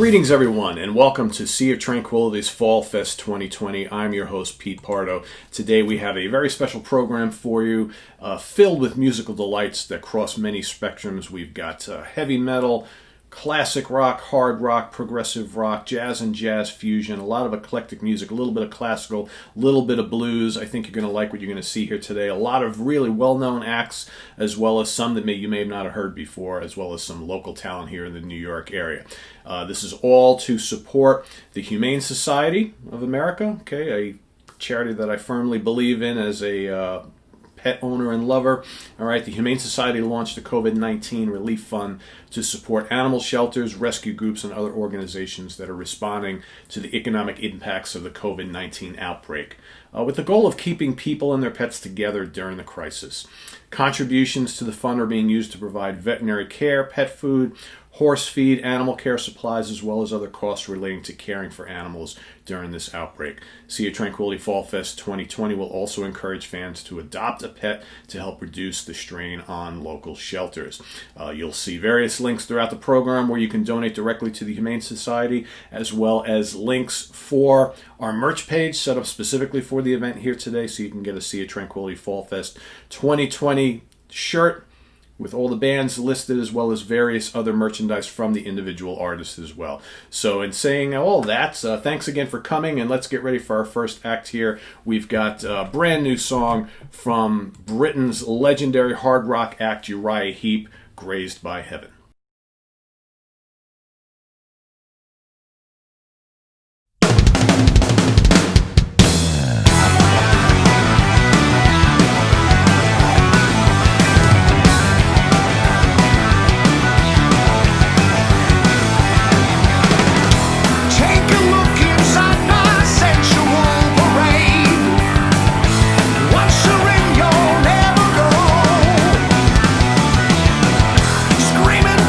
Greetings, everyone, and welcome to Sea of Tranquility's Fall Fest 2020. I'm your host, Pete Pardo. Today we have a very special program for you, filled with musical delights that cross many spectrums. We've got heavy metal, classic rock, hard rock, progressive rock, jazz and jazz fusion, a lot of eclectic music, a little bit of classical, a little bit of blues. I think you're going to like what you're going to see here today. A lot of really well-known acts, as well as some that you may not have heard before, as well as some local talent here in the New York area. This is all to support the Humane Society of America, a charity that I firmly believe in as a pet owner and lover. All right, the Humane Society launched a COVID-19 relief fund to support animal shelters, rescue groups, and other organizations that are responding to the economic impacts of the COVID-19 outbreak, with the goal of keeping people and their pets together during the crisis. Contributions to the fund are being used to provide veterinary care, pet food, horse feed, animal care supplies, as well as other costs relating to caring for animals during this outbreak. Sea of Tranquility Fall Fest 2020 will also encourage fans to adopt a pet to help reduce the strain on local shelters. You'll see various links throughout the program where you can donate directly to the Humane Society, as well as links for our merch page set up specifically for the event here today, so you can get a Sea of Tranquility Fall Fest 2020 shirt with all the bands listed, as well as various other merchandise from the individual artists as well. So in saying all that, thanks again for coming, and let's get ready for our first act here. We've got a brand new song from Britain's legendary hard rock act Uriah Heep, Grazed by Heaven. Screaming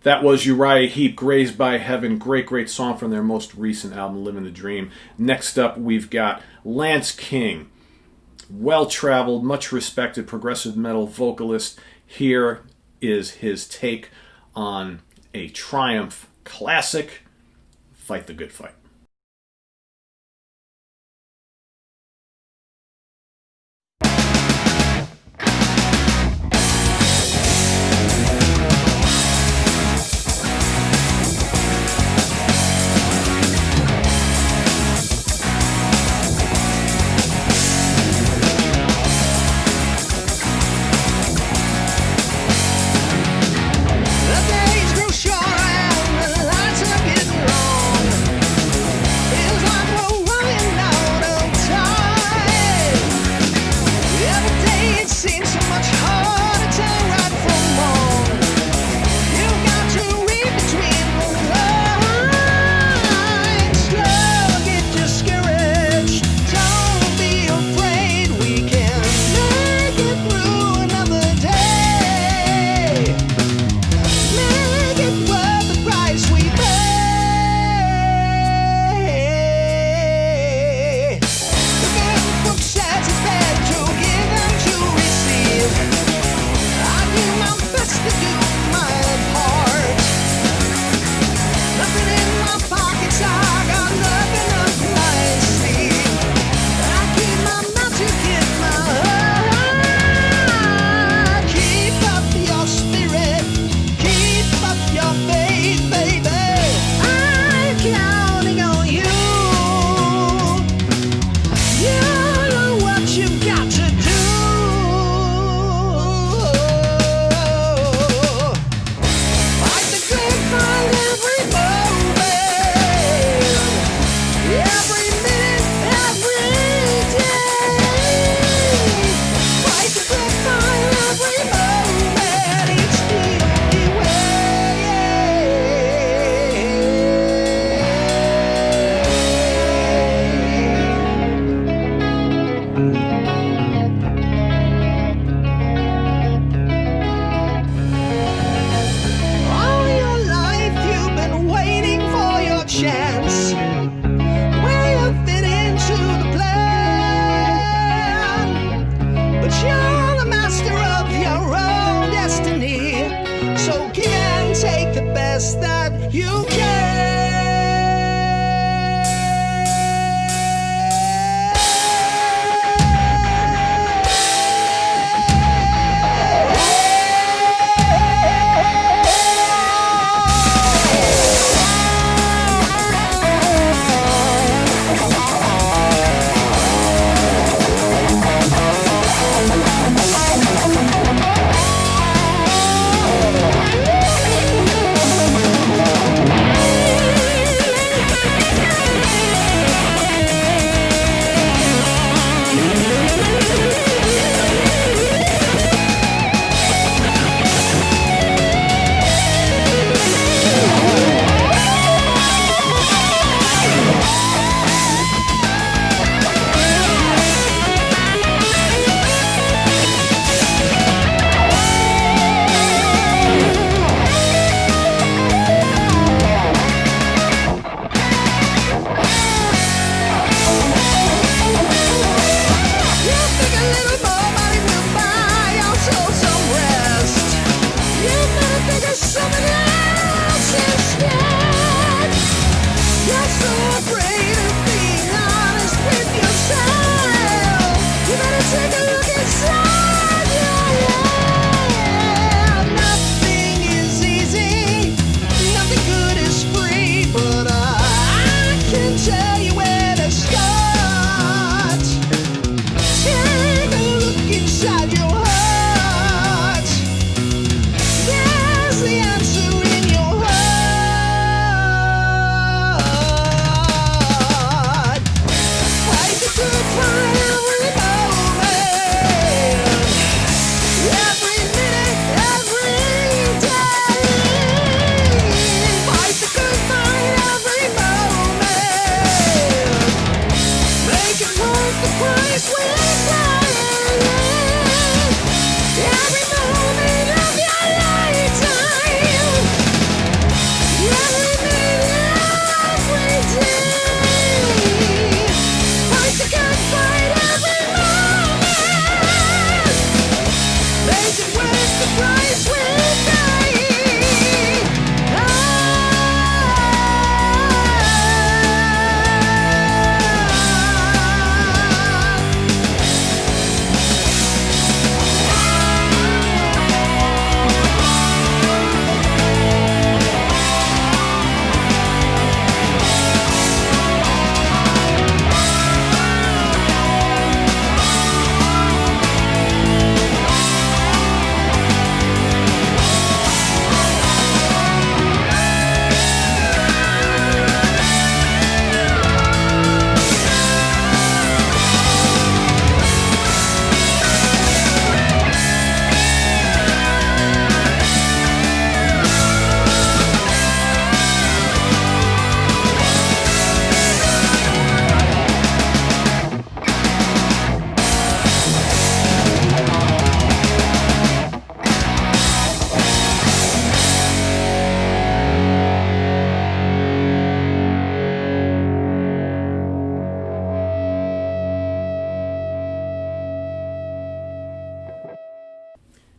That was Uriah Heep, Grazed by Heaven. Great, great song from their most recent album, Living the Dream. Next up, we've got Lance King. Well-traveled, much respected progressive metal vocalist. Here is his take on a Triumph classic, Fight the Good Fight.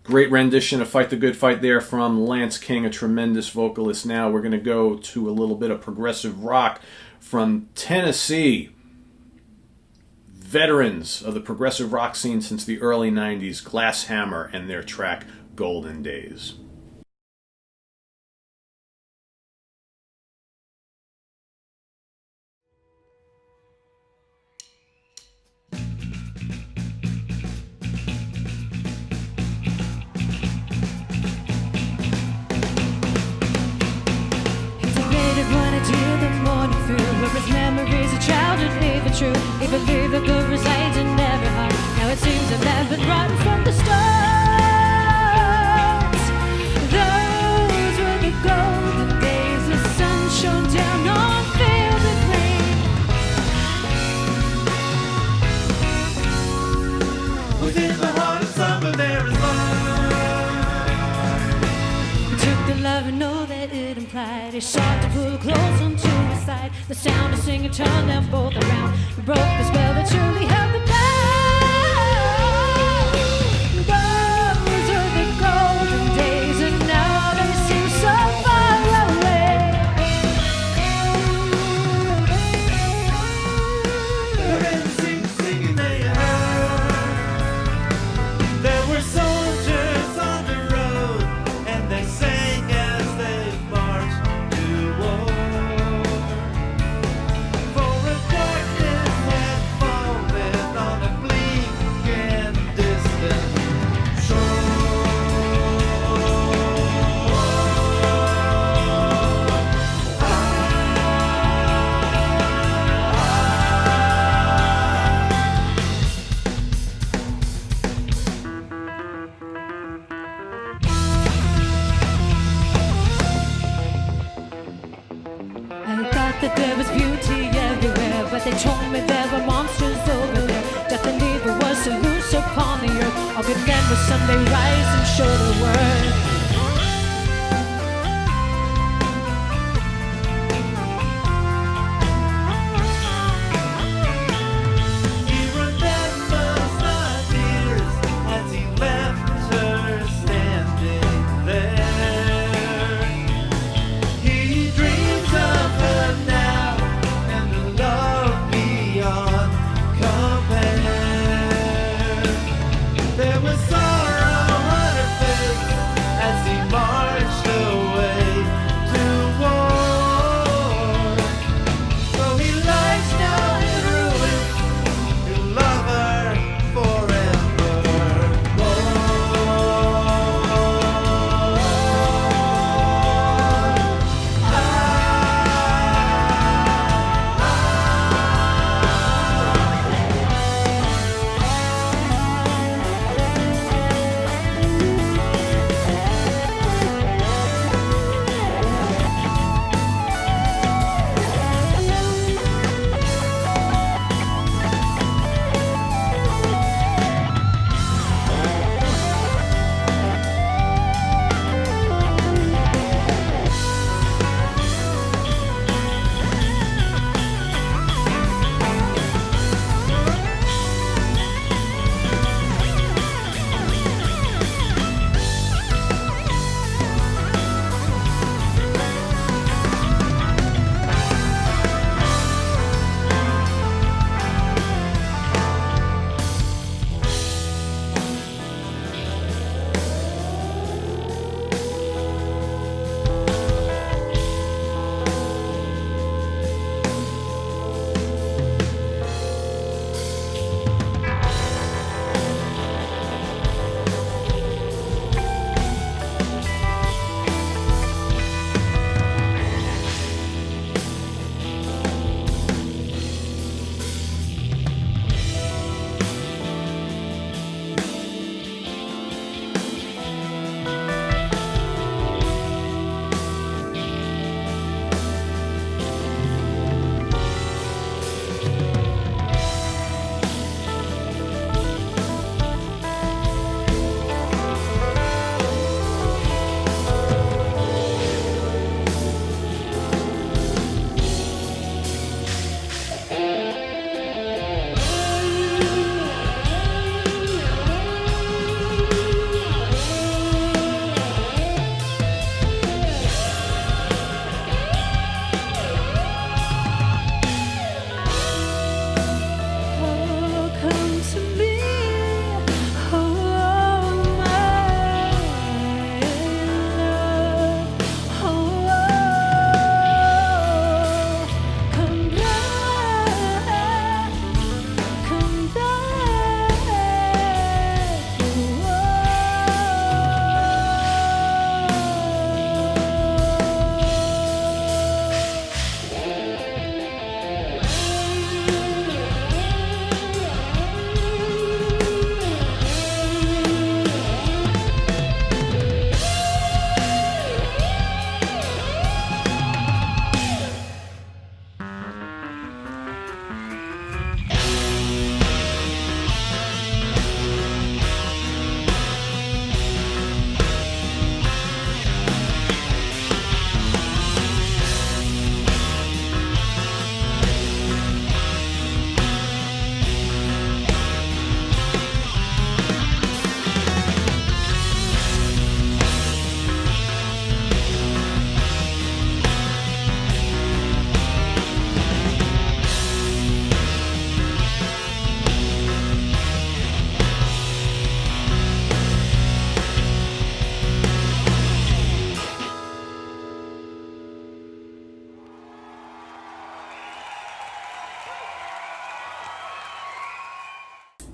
Great rendition of Fight the Good Fight there from Lance King, a tremendous vocalist. Now we're going to go to a little bit of progressive rock from Tennessee. Veterans of the progressive rock scene since the early 90s, Glass Hammer, and their track Golden Days. Till the morning through, where his memories of childhood leave it true. He believed the good resides in every heart. Now it seems to have been rotten from the start. Those were the golden days. The sun shone down on fields of green. Within the heart of summer there is light. He took the love and all that it implied. He sought to pull close onto his side. The sound of singing turned them both around. He broke the spell that truly held them down. Those are the golden days, and now they seem so far away. And singing they heard. There were soldiers on the road, and they sang as they marched to war. For a darkness had fallen on a bleak and distant shore. I thought that there was beauty everywhere, but they told me there were monsters over there. Death and evil was so loose upon the earth. All good men would someday rise and show their worth. He remembers the tears as he left her standing there. He dreams of her now and a love beyond compare. There was sorrow on her face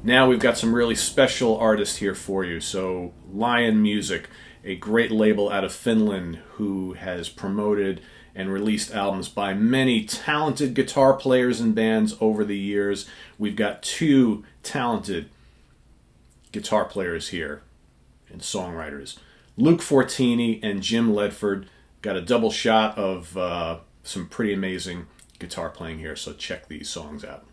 Now we've got some really special artists here for you. So Lion Music, a great label out of Finland who has promoted and released albums by many talented guitar players and bands over the years. We've got two talented guitar players here and songwriters. Luke Fortini and Jim Ledford got a double shot of some pretty amazing guitar playing here, so check these songs out.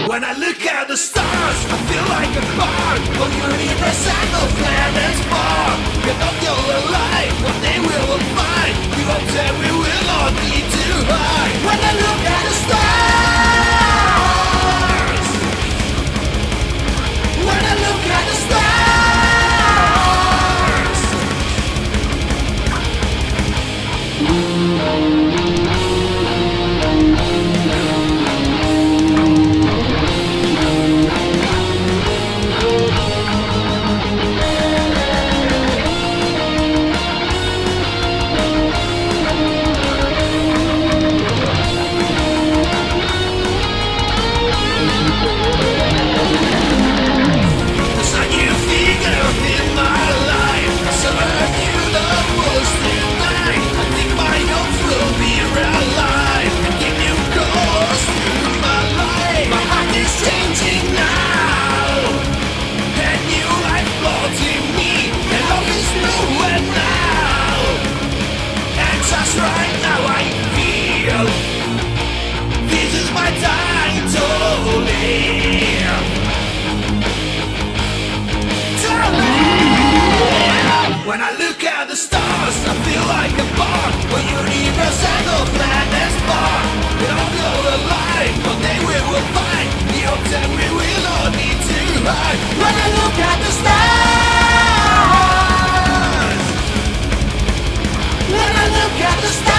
When I look at the stars, I feel like a part of universe and the planets far. We're not the only life, one day we will find. You hope that we will not be too high. When I look at the stars, when I look at the stars. When I look at the stars, I feel like a part of universe and the planets far. We don't know the light, one day we will find the hope that we will all need to hide. When I look at the stars, when I look at the stars.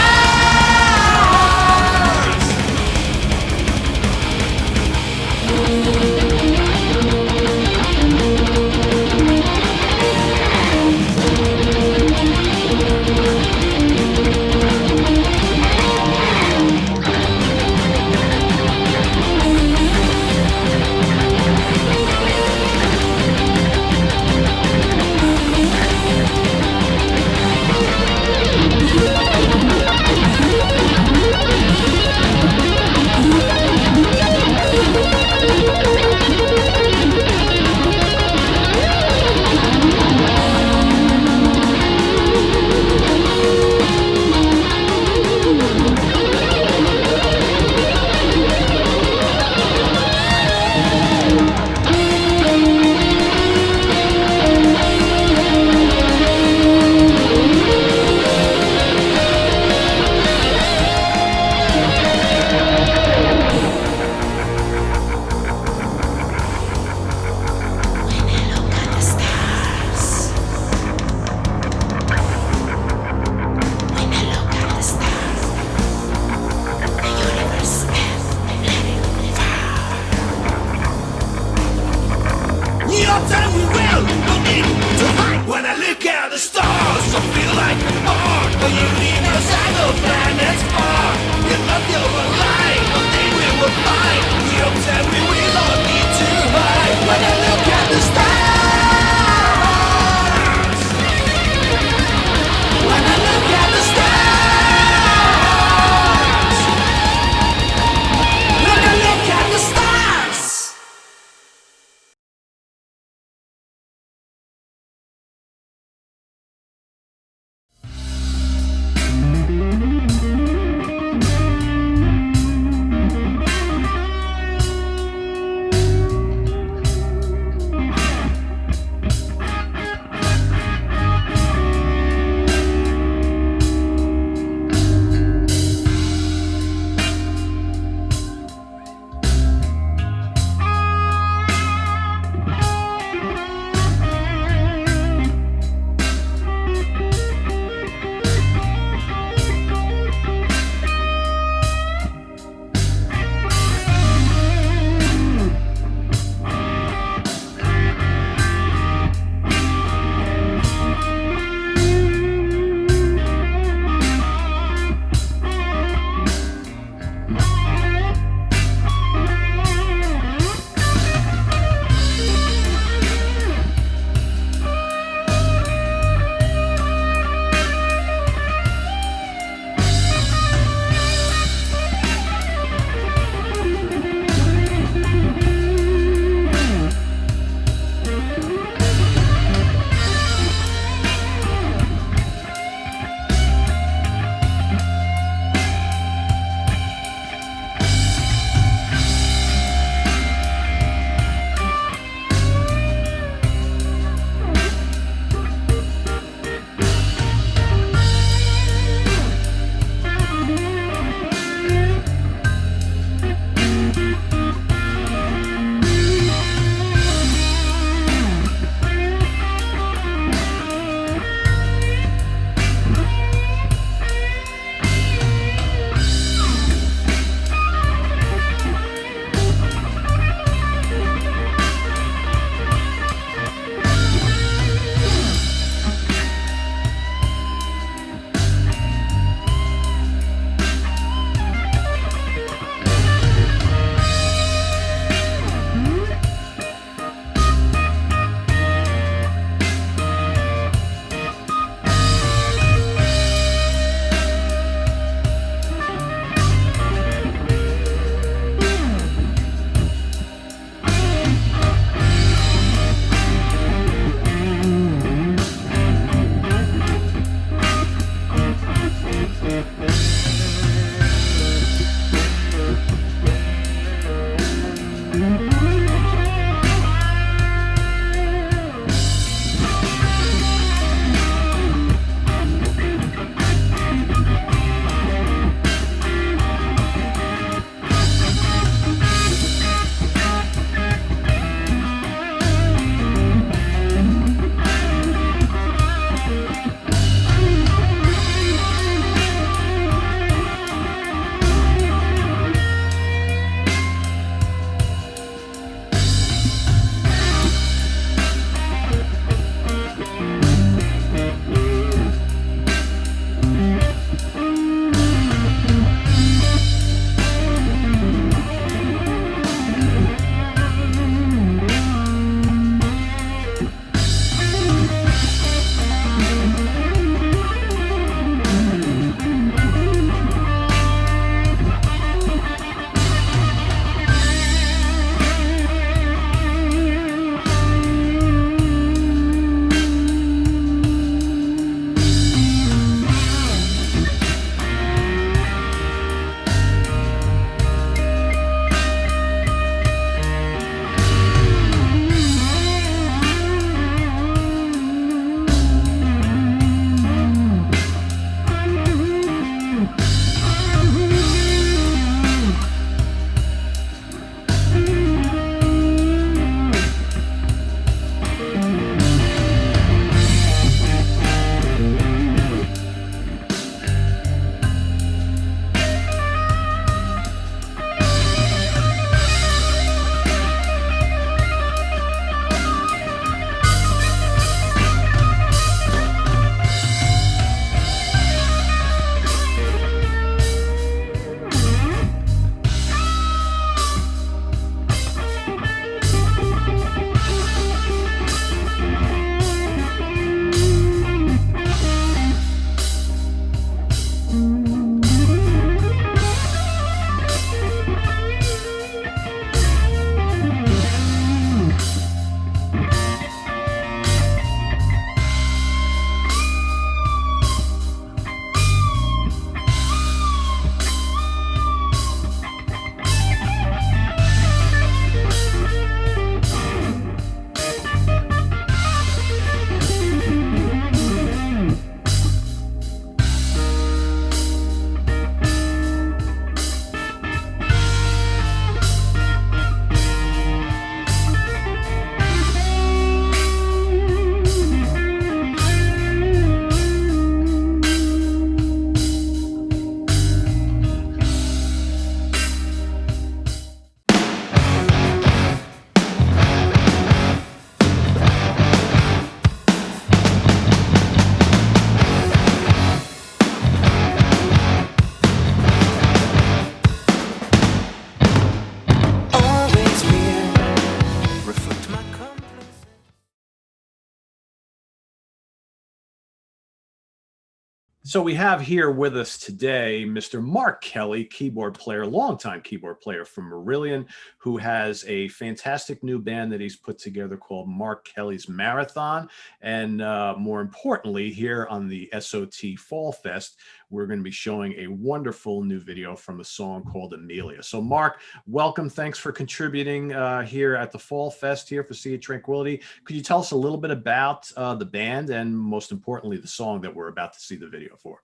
So we have here with us today Mr. Mark Kelly, keyboard player, longtime keyboard player from Marillion, who has a fantastic new band that he's put together called Mark Kelly's Marathon. And more importantly, here on the SOT Fall Fest, we're going to be showing a wonderful new video from a song called Amelia. So Mark, welcome. Thanks for contributing here at the Fall Fest here for Sea of Tranquility. Could you tell us a little bit about the band and most importantly, the song that we're about to see the video for?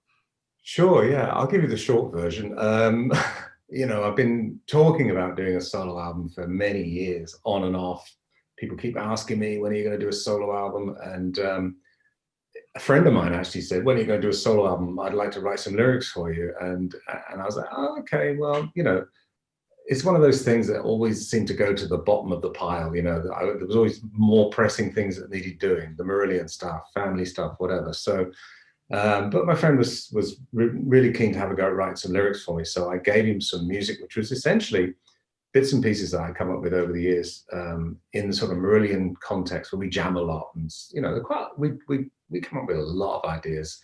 Sure, yeah, I'll give you the short version. You know, I've been talking about doing a solo album for many years, on and off. People keep asking me, when are you going to do a solo album? And a friend of mine actually said, when are you going to do a solo album? I'd like to write some lyrics for you. And I was like, oh, okay, well, you know, it's one of those things that always seem to go to the bottom of the pile. You know, there was always more pressing things that needed doing, the Marillion stuff, family stuff, whatever. So, but my friend was really keen to have a go at writing some lyrics for me. So I gave him some music, which was essentially bits and pieces that I come up with over the years in the sort of Marillion context where we jam a lot. And, you know, we come up with a lot of ideas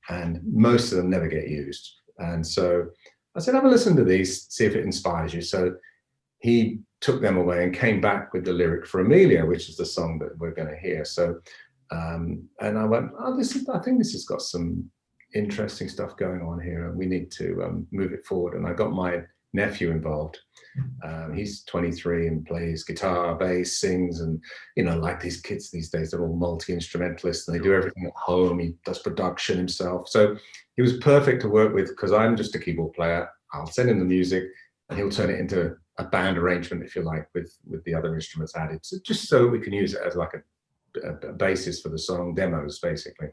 and most of them never get used. And so I said, have a listen to these, see if it inspires you. So he took them away and came back with the lyric for Amelia, which is the song that we're going to hear. So and I went, oh, I think this has got some interesting stuff going on here, and we need to move it forward. And I got my nephew involved. He's 23 and plays guitar, bass, sings, and you know, like these kids these days, they're all multi-instrumentalists and they do everything at home. He does production himself, so he was perfect to work with because I'm just a keyboard player. I'll send him the music, and he'll turn it into a band arrangement, if you like, with the other instruments added, so just so we can use it as like a basis for the song demos, basically.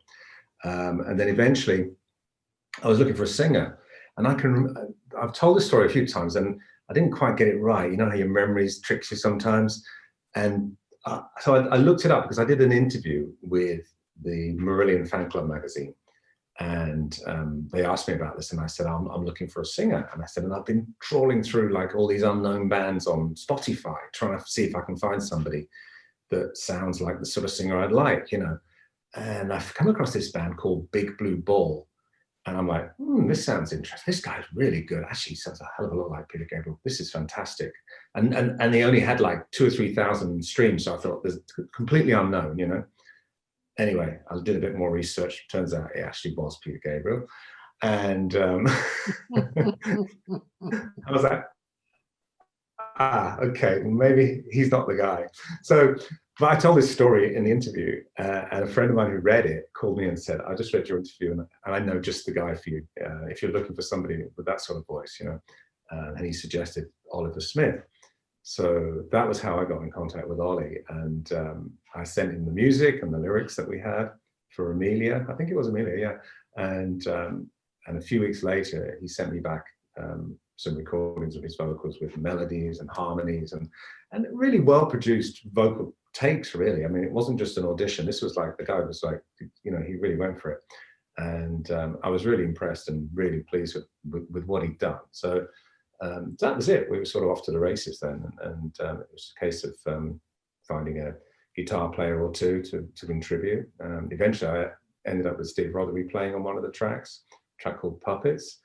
And then eventually I was looking for a singer, and I've told this story a few times and I didn't quite get it right. You know how your memories tricks you sometimes. And so I looked it up because I did an interview with the Marillion fan club magazine, and they asked me about this, and I said, I'm looking for a singer. And I said, and I've been trawling through like all these unknown bands on Spotify, trying to see if I can find somebody that sounds like the sort of singer I'd like, you know. And I've come across this band called Big Blue Ball. And I'm like, this sounds interesting. This guy's really good. Actually, he sounds a hell of a lot like Peter Gabriel. This is fantastic. And they only had like 2,000 or 3,000 streams. So I thought, this is completely unknown, you know. Anyway, I did a bit more research. Turns out it actually was Peter Gabriel. And I was like, okay, well, maybe he's not the guy. So, but I told this story in the interview, and a friend of mine who read it called me and said, I just read your interview and I know just the guy for you, if you're looking for somebody with that sort of voice, you know. And he suggested Oliver Smith. So that was how I got in contact with Ollie, and I sent him the music and the lyrics that we had for Amelia. I think it was Amelia, yeah. And a few weeks later, he sent me back some recordings of his vocals with melodies and harmonies and really well-produced vocal takes, really. I mean, it wasn't just an audition. This was like, the guy was like, you know, he really went for it. And I was really impressed and really pleased with what he'd done. So that was it. We were sort of off to the races then. And it was a case of finding a guitar player or two to contribute. Eventually, I ended up with Steve Rothery playing on one of the tracks, a track called Puppets.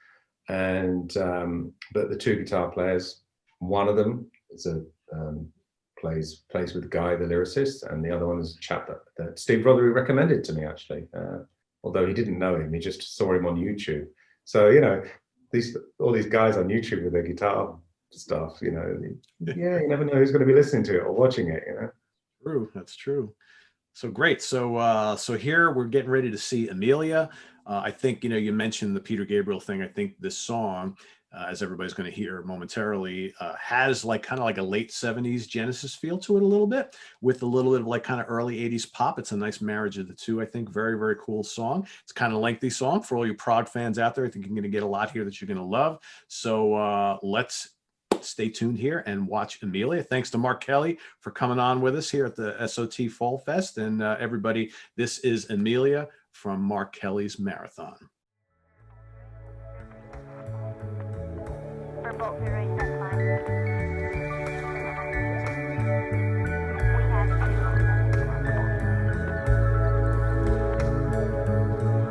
And but the two guitar players, one of them is plays with Guy, the lyricist, and the other one is a chap that Steve Rothery recommended to me, actually. Although he didn't know him, he just saw him on YouTube. So, you know, all these guys on YouTube with their guitar stuff, you know, yeah, you never know who's going to be listening to it or watching it, you know. True, that's true. So great. So here we're getting ready to see Amelia. I think, you know, you mentioned the Peter Gabriel thing. I think this song, as everybody's going to hear momentarily, has like kind of like a late 70s Genesis feel to it a little bit, with a little bit of like kind of early 80s pop. It's a nice marriage of the two, I think. Very, very cool song. It's kind of a lengthy song for all you prog fans out there. I think you're going to get a lot here that you're going to love. So let's stay tuned here and watch Amelia. Thanks to Mark Kelly for coming on with us here at the SOT Fall Fest. And everybody, this is Amelia from Mark Kelly's Marathon. For bolt duration time. We have to.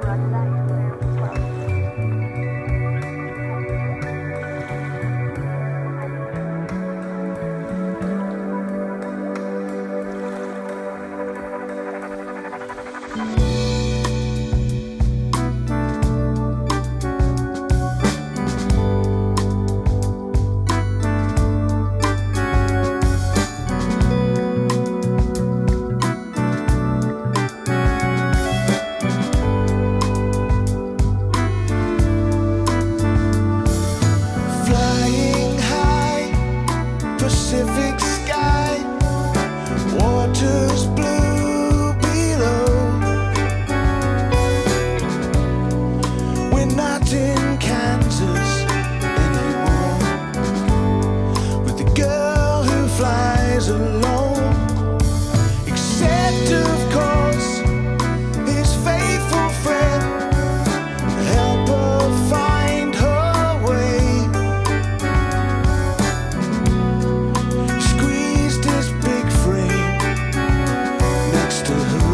Roger that. We're not in Kansas anymore, with the girl who flies alone, except of course his faithful friend help her find her way. Squeezed his big frame next to hers.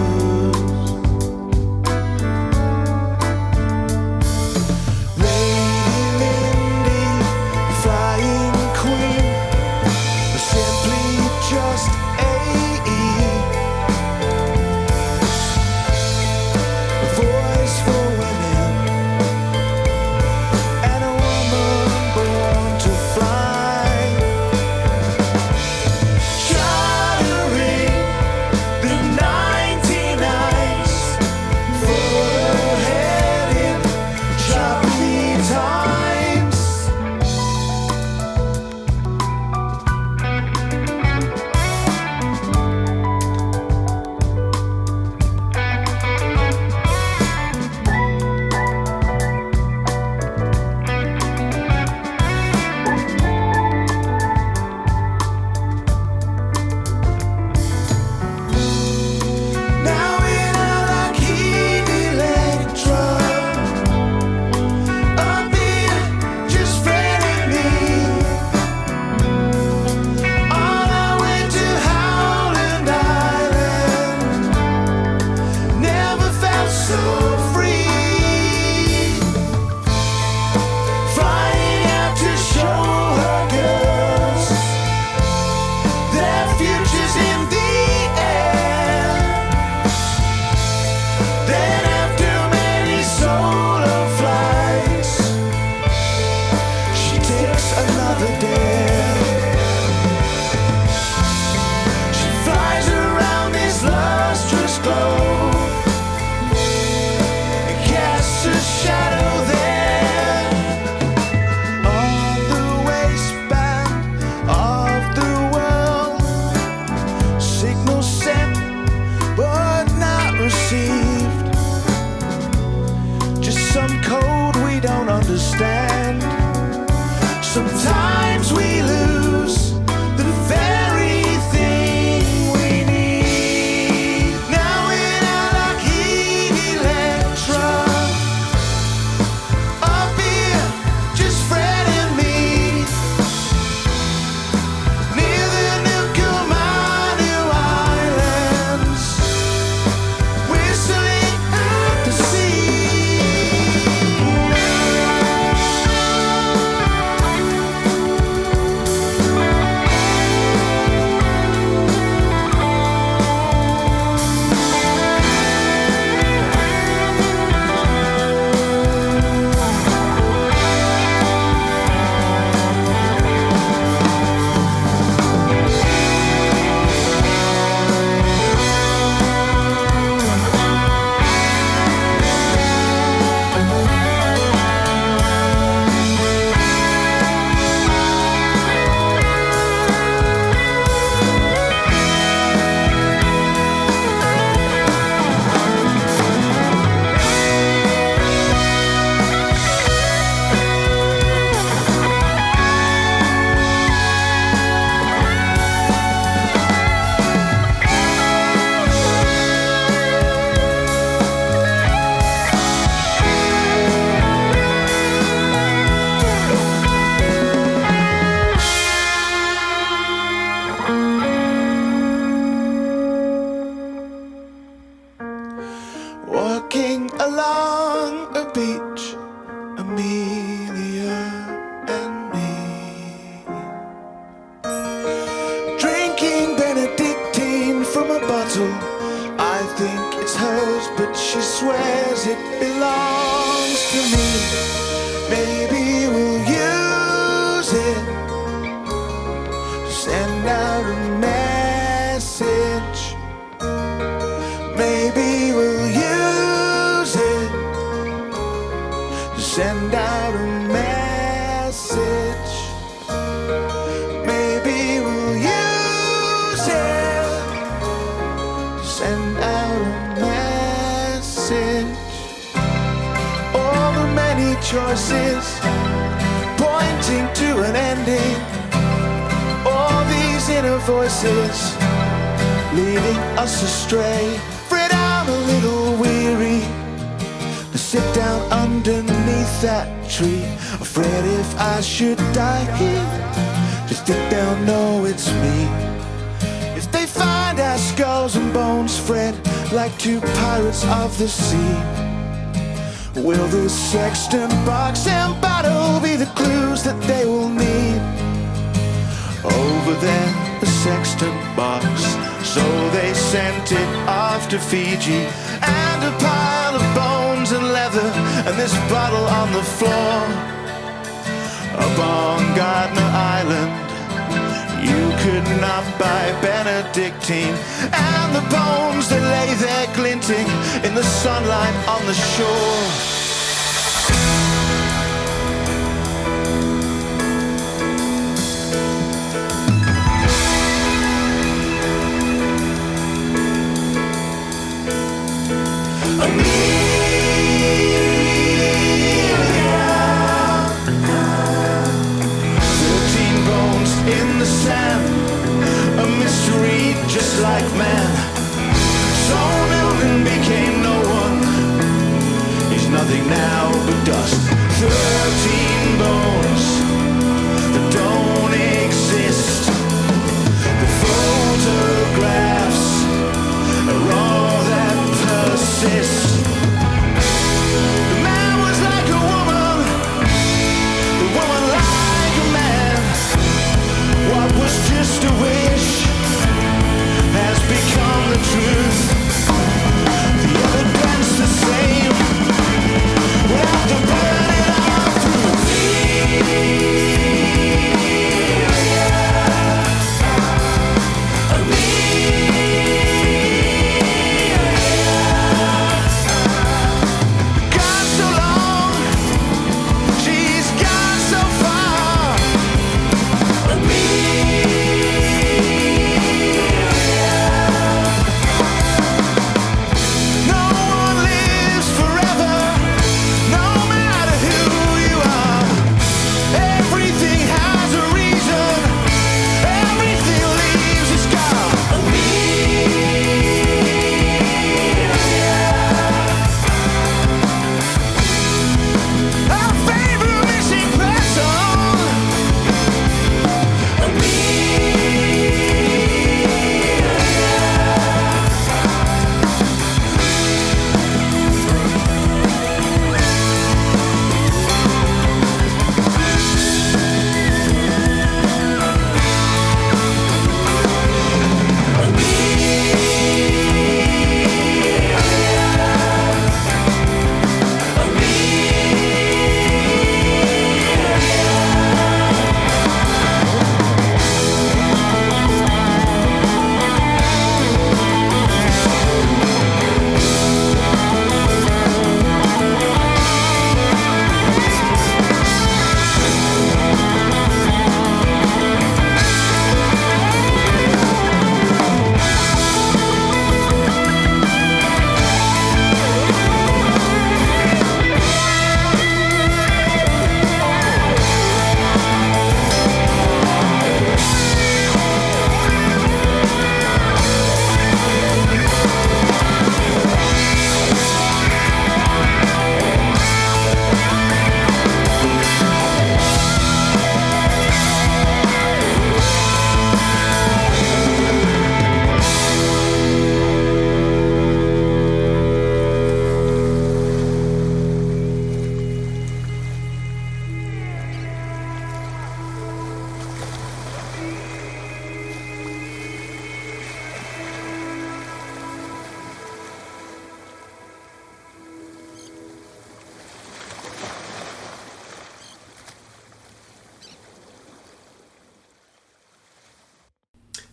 Lady Lindy, the flying queen, or simply just A.E. A voice for women, and a woman born to fly. Chartering the 99s for ahead in choppy times. Now in a Lockheed Electra, up here just Fred and me. On our way to Howland Island, never felt so free. Flying out to show her girls their futures in the air. Then after many solo flights, she takes another dare. She flies around this lustrous globe and casts a shadow there on the waistband of the world. Signal sent but not received, just some code we don't understand. Sometimes we lose the very thing we need. Now in a Lockheed Electra, up here just Fred and me, near the Nukumanu Islands, whistling at the sea. Walking along a beach, Amelia and me, drinking Benedictine from a bottle. I think it's hers, but she swears it belongs to me. Maybe we'll use it to send out a message. Maybe we'll use it to send out a message. Maybe we'll use it to send out a message. All the many choices pointing to an ending. All these inner voices leading us astray. Fred, I'm a little weary to sit down underneath that tree. Afraid if I should die here, just think they'll know it's me. If they find our skulls and bones, Fred, like two pirates of the sea, will the sexton box and bottle be the clues that they will need? Over there, the sexton box, so they sent it off to Fiji. And a pile of bones and leather, and this bottle on the floor. Up on Gardner Island, you could not buy Benedictine. And the bones, they lay there glinting in the sunlight on the shore. In the sand, a mystery just like man. So Milton became no one, he's nothing now but dust. 13 bones that don't exist. The photographs are all that persist. The man was like a woman, the woman like a man. What was just a wish has become the truth. The evidence the same. We'll have to burn it all through. Gone so long, she's gone so far. No one lives forever, no matter who you are. Everything has a reason, everything leaves a scar. Our favorite missing person.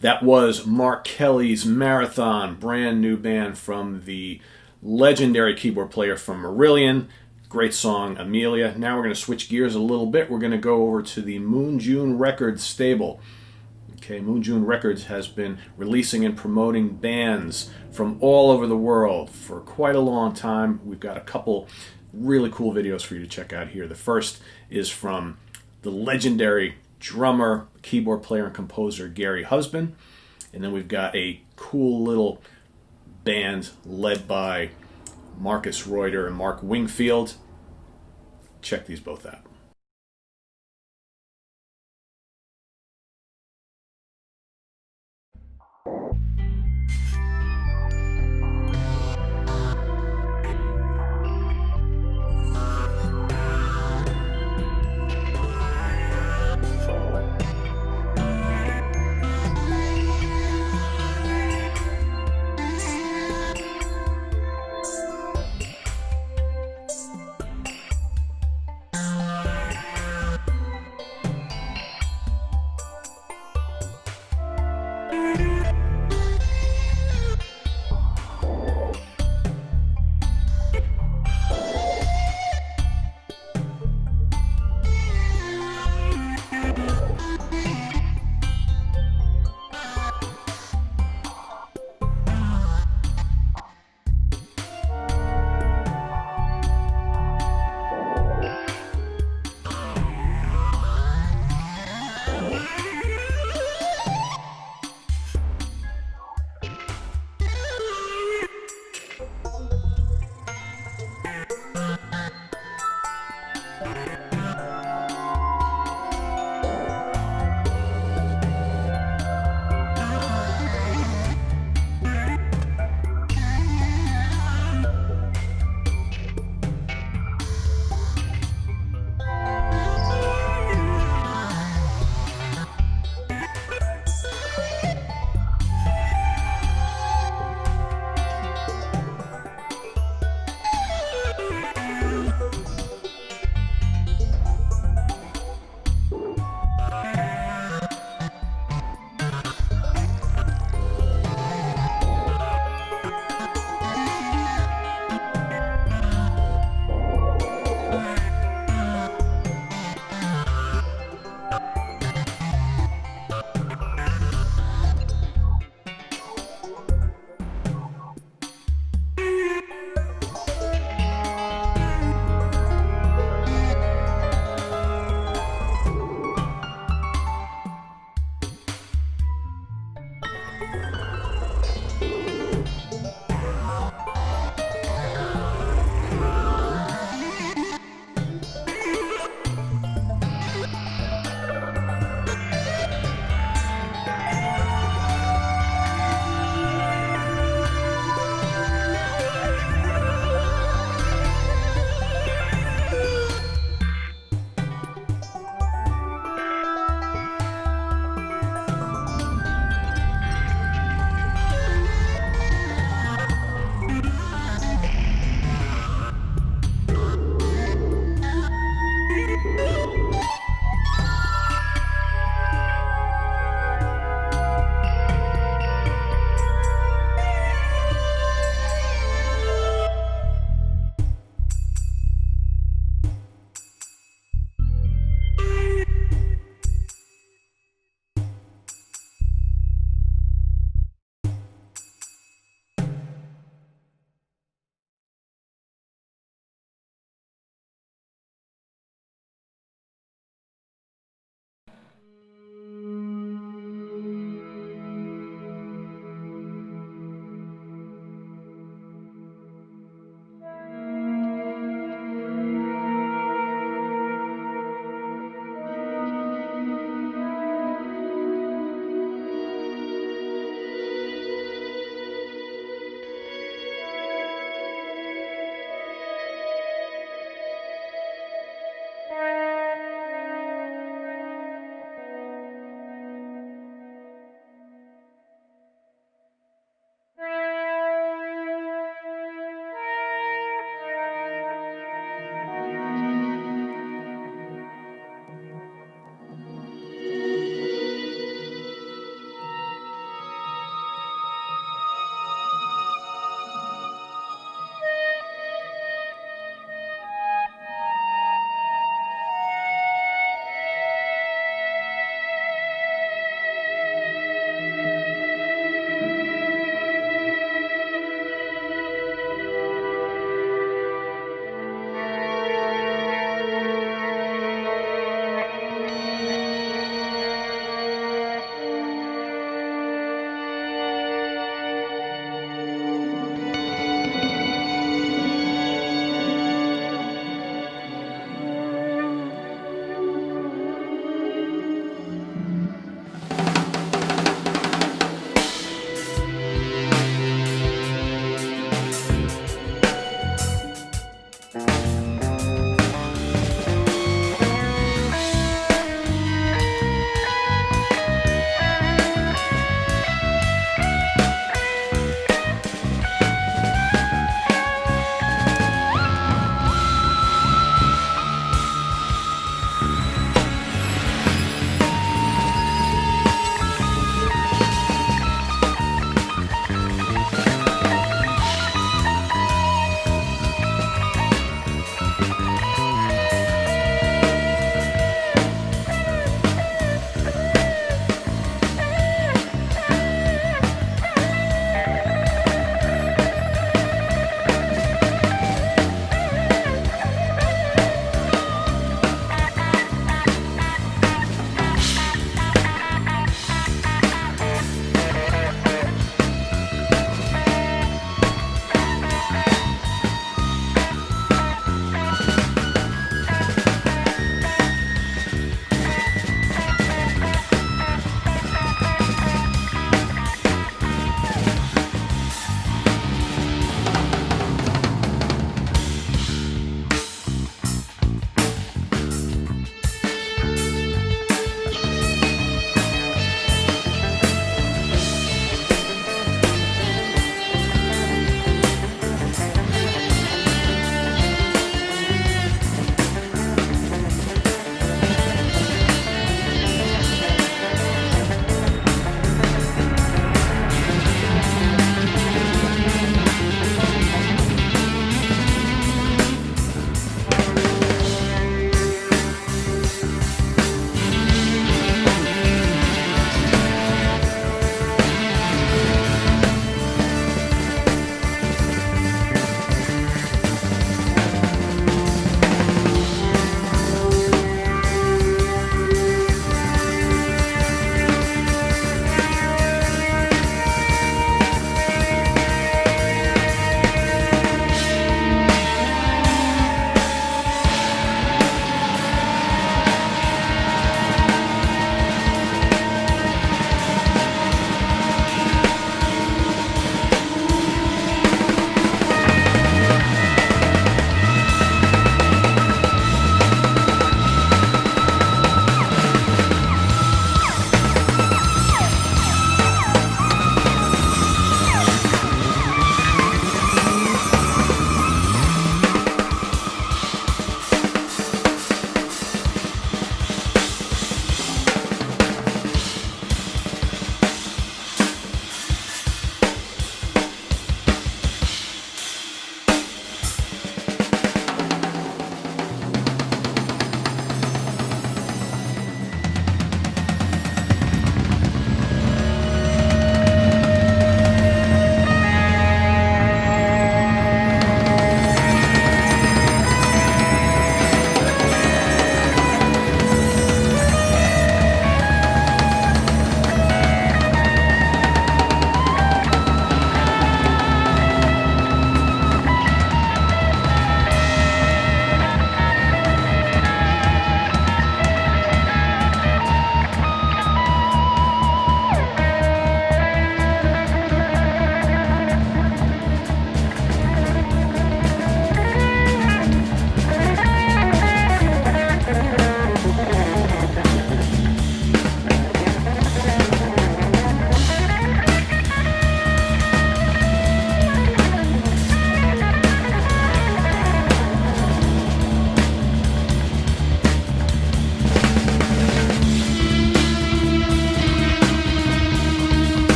That was Mark Kelly's Marathon, brand new band from the legendary keyboard player from Marillion. Great song, Amelia. Now we're going to switch gears a little bit. We're going to go over to the Moon June Records stable. Okay, Moon June Records has been releasing and promoting bands from all over the world for quite a long time. We've got a couple really cool videos for you to check out here. The first is from the legendary drummer, keyboard player, and composer Gary Husband. And then we've got a cool little band led by Marcus Reuter and Mark Wingfield. Check these both out.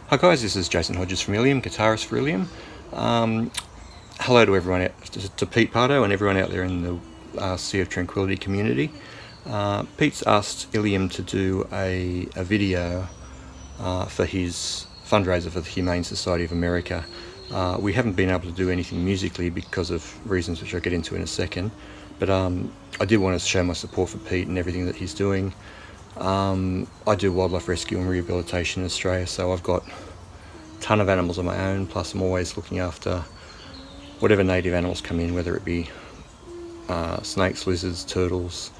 Hi guys, this is Jason Hodges from Ilium, guitarist for Ilium. Hello to everyone, to Pete Pardo and everyone out there in the Sea of Tranquility community. Pete's asked Ilium to do a video for his fundraiser for the Humane Society of America. We haven't been able to do anything musically because of reasons which I'll get into in a second, but I did want to show my support for Pete and everything that he's doing. I do wildlife rescue and rehabilitation in Australia, so I've got a ton of animals of my own, plus I'm always looking after whatever native animals come in, whether it be snakes, lizards, turtles,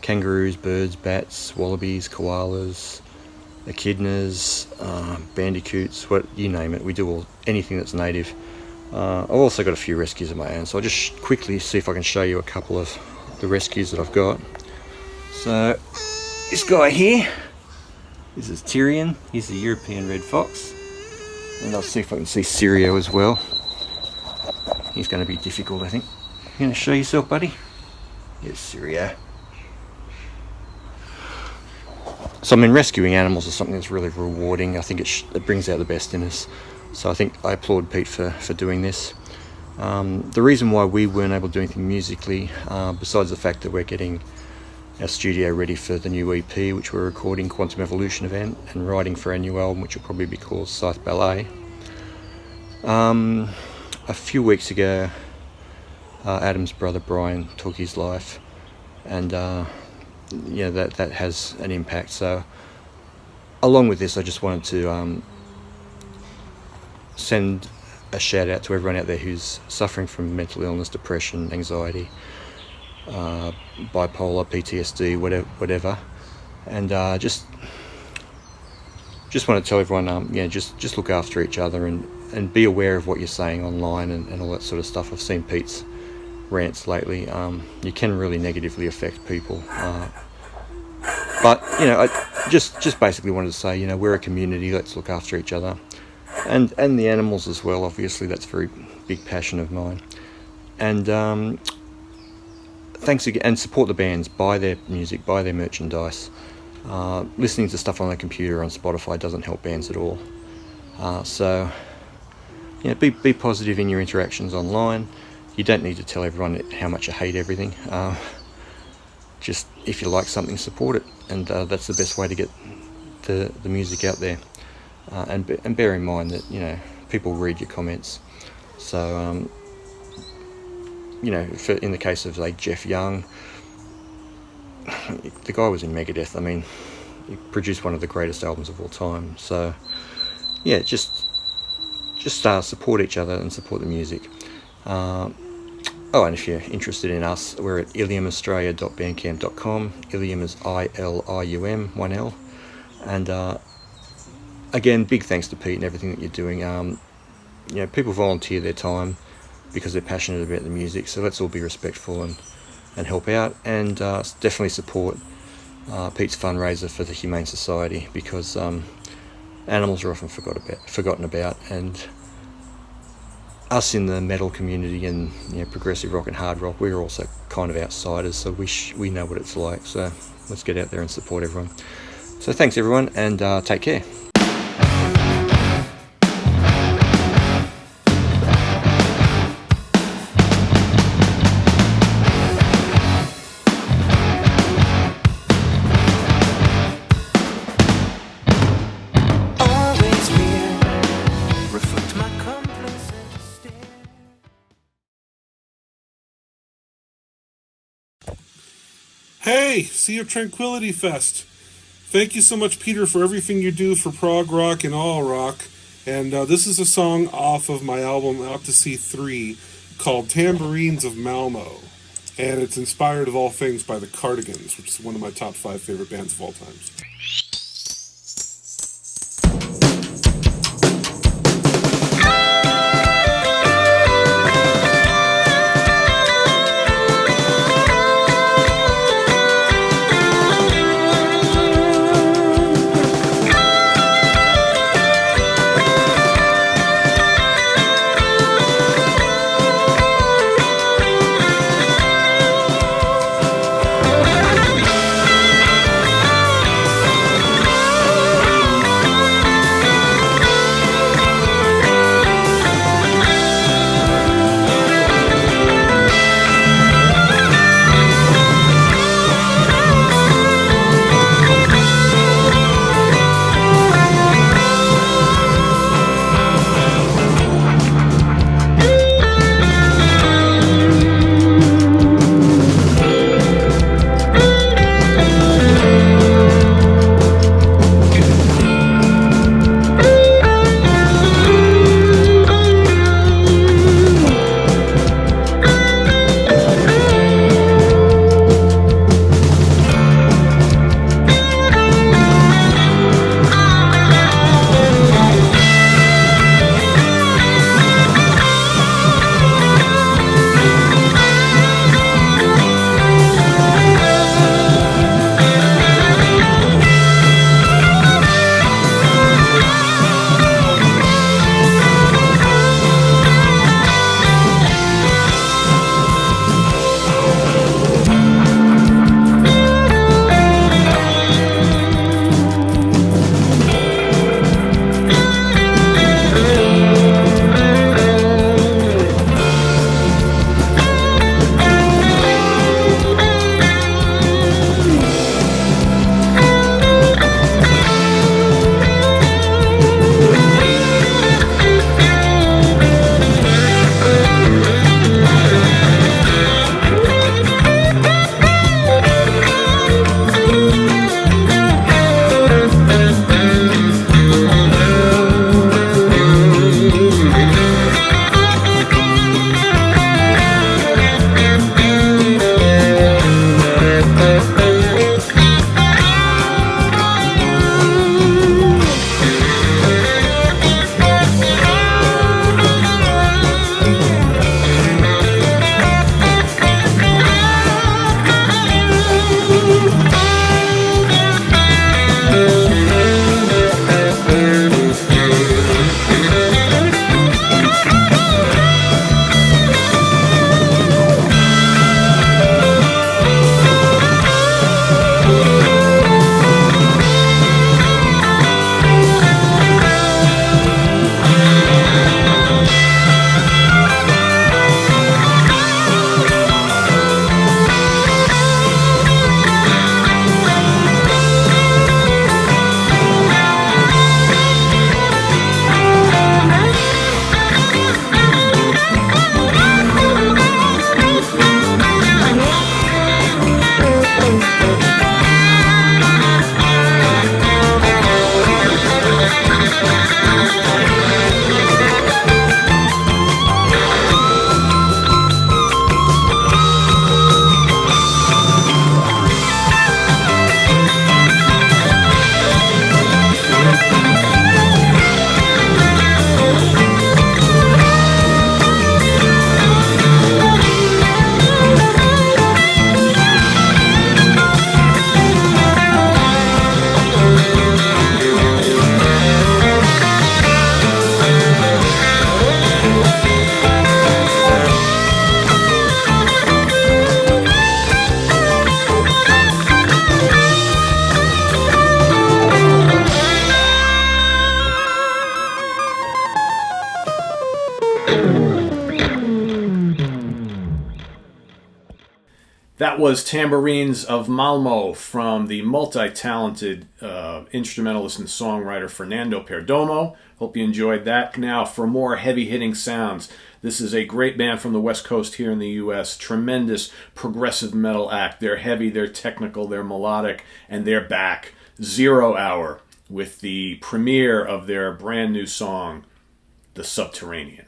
kangaroos, birds, bats, wallabies, koalas, echidnas, bandicoots, you name it. We do anything that's native. I've also got a few rescues of my own, so I'll just quickly see if I can show you a couple of the rescues that I've got. So this guy here, this is Tyrion. He's a European red fox, and I'll see if I can see Sirio as well. He's going to be difficult, I think. You going to show yourself, buddy? Yes, Sirio. So I mean, rescuing animals is something that's really rewarding. I think it brings out the best in us. So I think I applaud Pete for doing this. The reason why we weren't able to do anything musically, besides the fact that we're getting our studio ready for the new EP, which we're recording, Quantum Evolution event, and writing for our new album, which will probably be called Scythe Ballet. A few weeks ago, Adam's brother Brian took his life, and that has an impact. So along with this, I just wanted to send a shout out to everyone out there who's suffering from mental illness, depression, anxiety, bipolar, PTSD, whatever, and just want to tell everyone, just look after each other and be aware of what you're saying online and all that sort of stuff. I've seen Pete's rants lately. You can really negatively affect people, but I just basically wanted to say, we're a community. Let's look after each other, and the animals as well. Obviously, that's a very big passion of mine, and thanks again, and support the bands, buy their music, buy their merchandise. Listening to stuff on the computer on Spotify doesn't help bands at all. So be positive in your interactions online. You don't need to tell everyone how much you hate everything. Just if you like something, support it, and that's the best way to get the music out there. And bear in mind that people read your comments. So in the case of like Jeff Young, the guy was in Megadeth. I mean, he produced one of the greatest albums of all time. So yeah, just support each other and support the music. And if you're interested in us, we're at iliumaustralia.bandcamp.com. Ilium is ILIUM, 1L. And again, big thanks to Pete and everything that you're doing. people volunteer their time because they're passionate about the music, so let's all be respectful and help out, and definitely support Pete's fundraiser for the Humane Society, because animals are often forgotten about, and us in the metal community and progressive rock and hard rock, we're also kind of outsiders, so we know what it's like. So let's get out there and support everyone. So thanks everyone, and take care. Always real, reflect my complacent stare. Hey, Sea of Tranquility Fest. Thank you so much, Peter, for everything you do for prog rock and all rock. And this is a song off of my album Out to Sea 3 called Tambourines of Malmo. And it's inspired of all things by the Cardigans, which is one of my top 5 favorite bands of all times. Always That was Tambourines of Malmo from the multi-talented instrumentalist and songwriter Fernando Perdomo. Hope you enjoyed that. Now, for more heavy-hitting sounds, this is a great band from the West Coast here in the U.S. Tremendous progressive metal act. They're heavy, they're technical, they're melodic, and they're back. 0 Hour with the premiere of their brand new song, The Subterranean.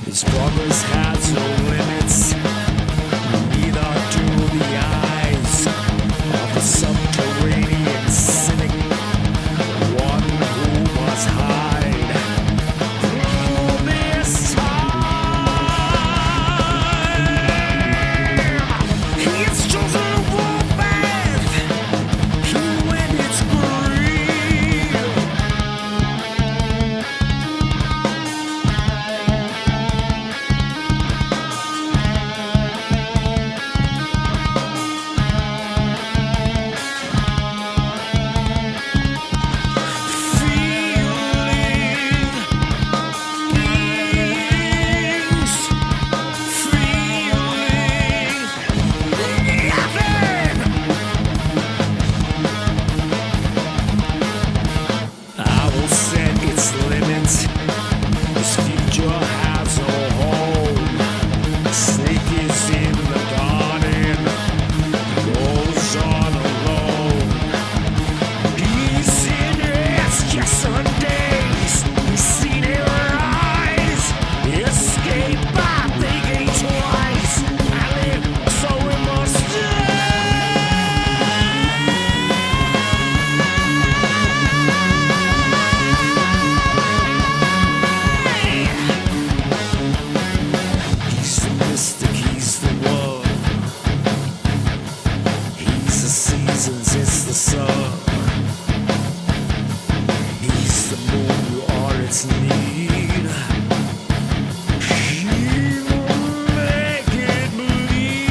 His progress has no limits, neither do the eyes of the subterranean cynic, one who must hide through this time. He has chosen a warpath, he went its green. I will set its limits. This future has no home. The snake is in the garden. He goes on alone. He's in his yesterdays. He's seen it rise. Escape by thinking twice. I live so we must die. He's the mystic, he's the one. He's the seasons, it's the sun. He's the moon, you are its need. He will make it bleed.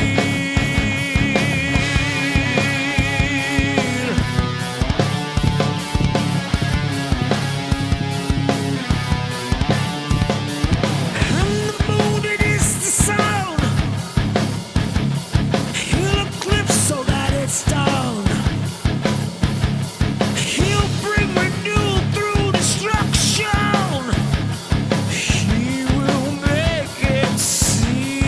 And the moon, it is the sun. He'll eclipse so that it's done. He'll bring renewal through destruction. He will make it see.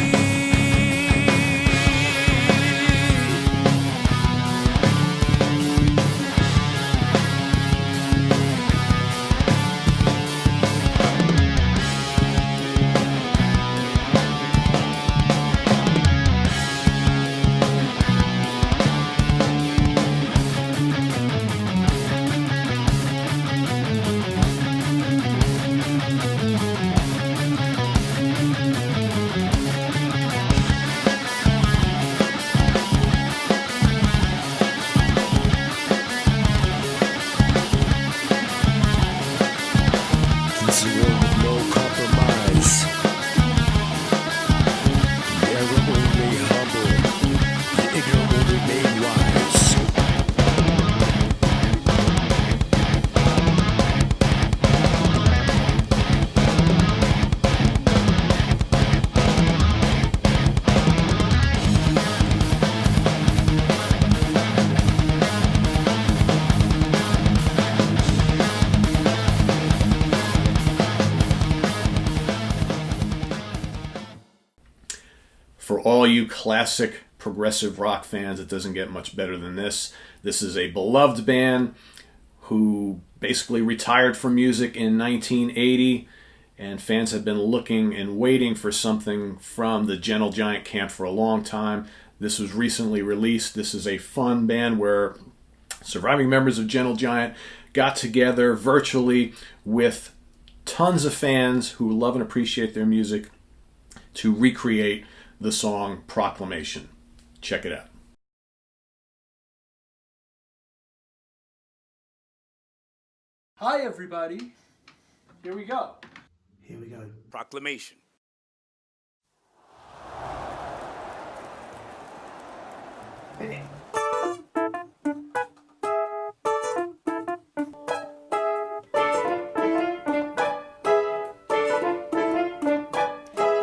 It's a world with no compromise. The arrogant will remain humble. The ignorant will remain wise. For all you classic progressive rock fans, it doesn't get much better than this. This is a beloved band who basically retired from music in 1980 and fans have been looking and waiting for something from the Gentle Giant camp for a long time. This was recently released. This is a fun band where surviving members of Gentle Giant got together virtually with tons of fans who love and appreciate their music to recreate the song Proclamation. Check it out. Hi, everybody. Here we go. Here we go. Proclamation.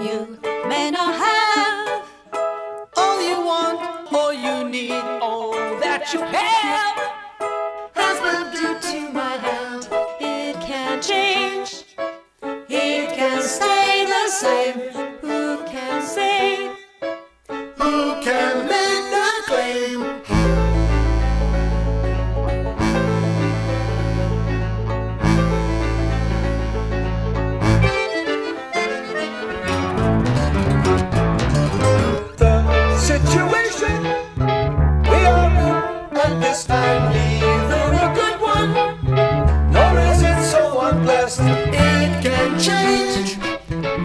You may not have All you want, all you need, all that you have has been due to my hand. It can change. It can stay the same. Who can say? Who can make that claim? The situation we are in at this time, neither a good one, nor is it so unblessed. It can change,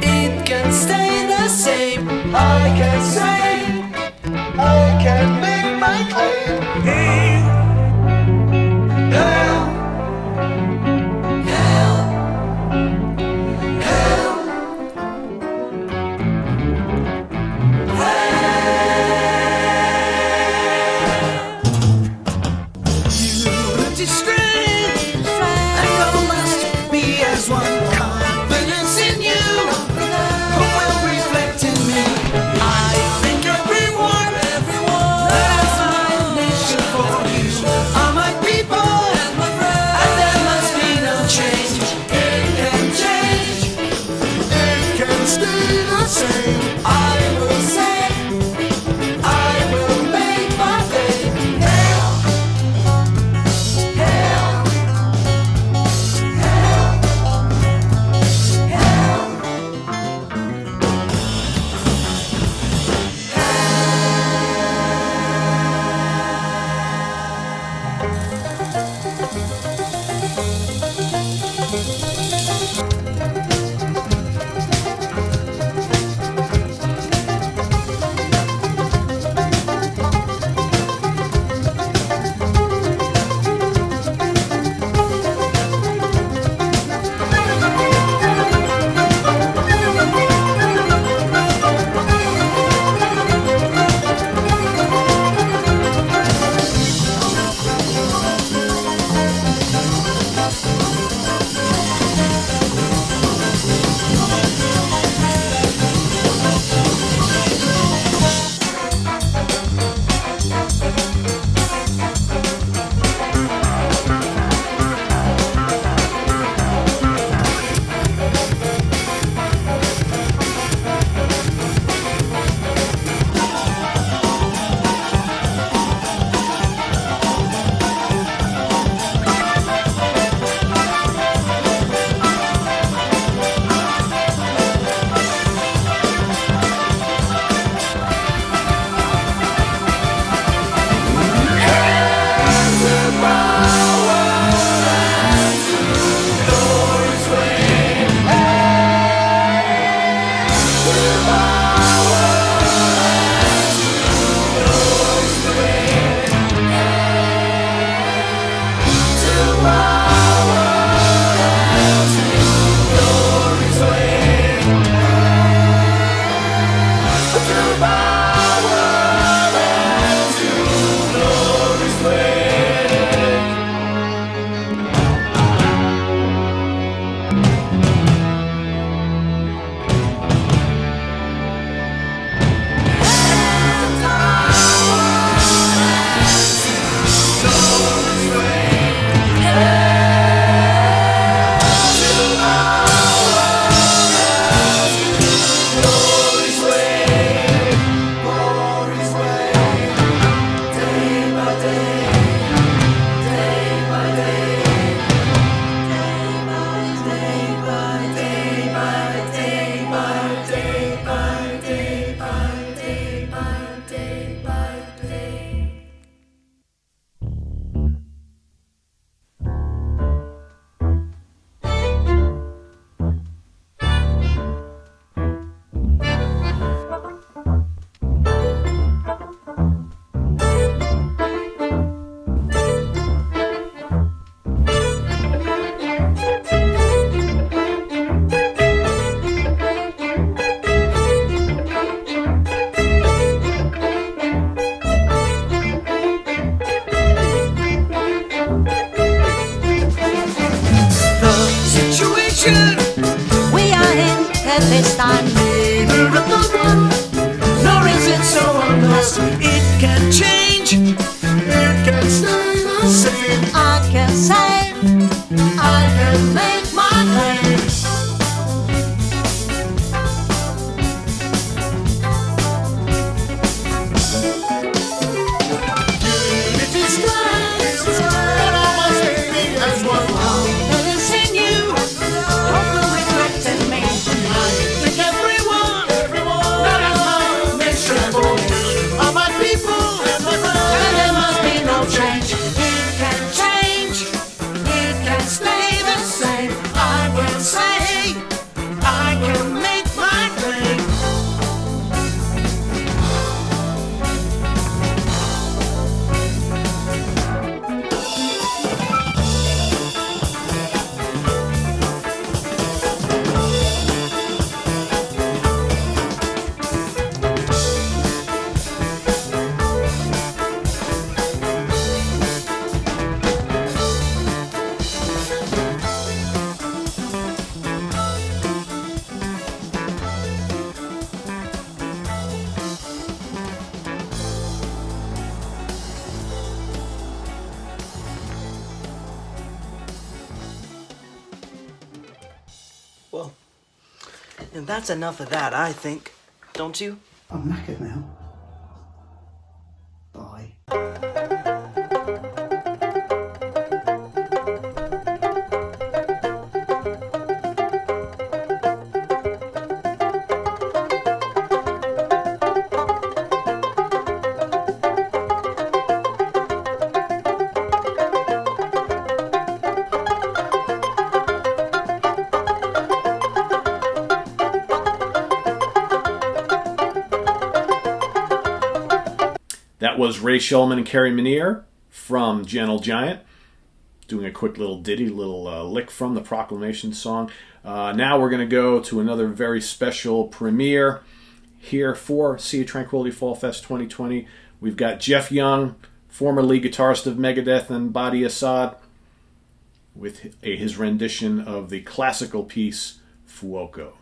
it can stay the same. I can say, I can make my claim. Hey, hell, hell, hell. Unity, strength, and all must be as one. Confidence in you, who will reflect in me. I think everyone that's my nation for you are my people, and there must be no change. It can change, it can stay the same. I will say, I will make my claim. Hell, hell, hell, hell. And that's enough of that, I think. Don't you? I'm knackered now. Bye. That was Ray Shulman and Kerry Minier from Gentle Giant, doing a quick little ditty, little lick from the Proclamation song. Now we're going to go to another very special premiere here for Sea of Tranquility Fall Fest 2020. We've got Jeff Young, former lead guitarist of Megadeth and Badi Assad, with his rendition of the classical piece Fuoco.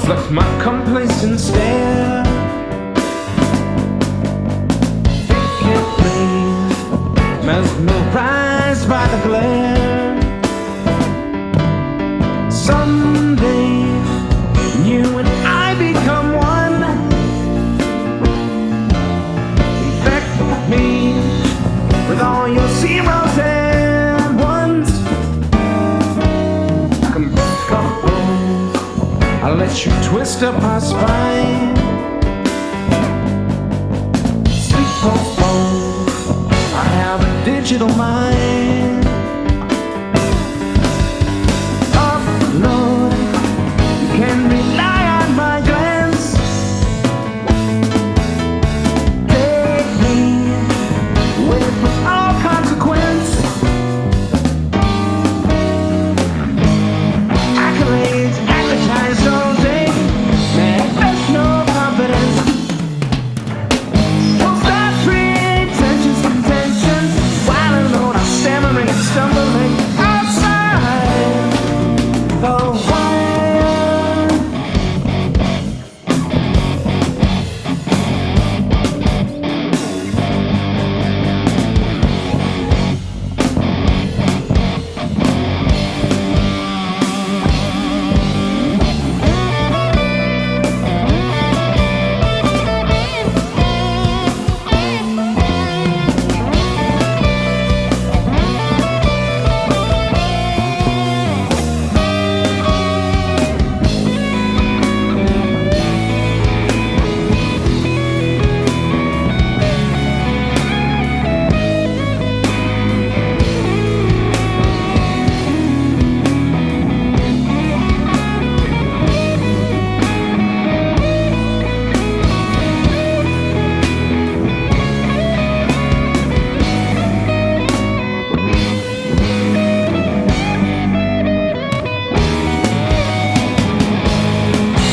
left my complacent stare. Vacantly mesmerized by the glare. Someday you and I become one. Infect me with all your zeros and ones. I'll let you twist up my spine. Sleep postponed, I have a digital mind. Upload, you can rely on my glance. Take me away from all consequence. Accolades advertised all day, manifest no confidence. Won't stop pretensions, contentions. While alone, I'm stammering and stumbling outside the wire.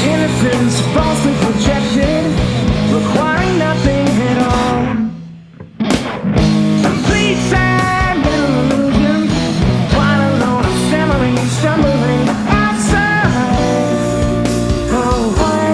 Innocence falsely projected, requiring nothing at all. Complete sad little illusions. While alone, I'm stammering and stumbling outside the wire.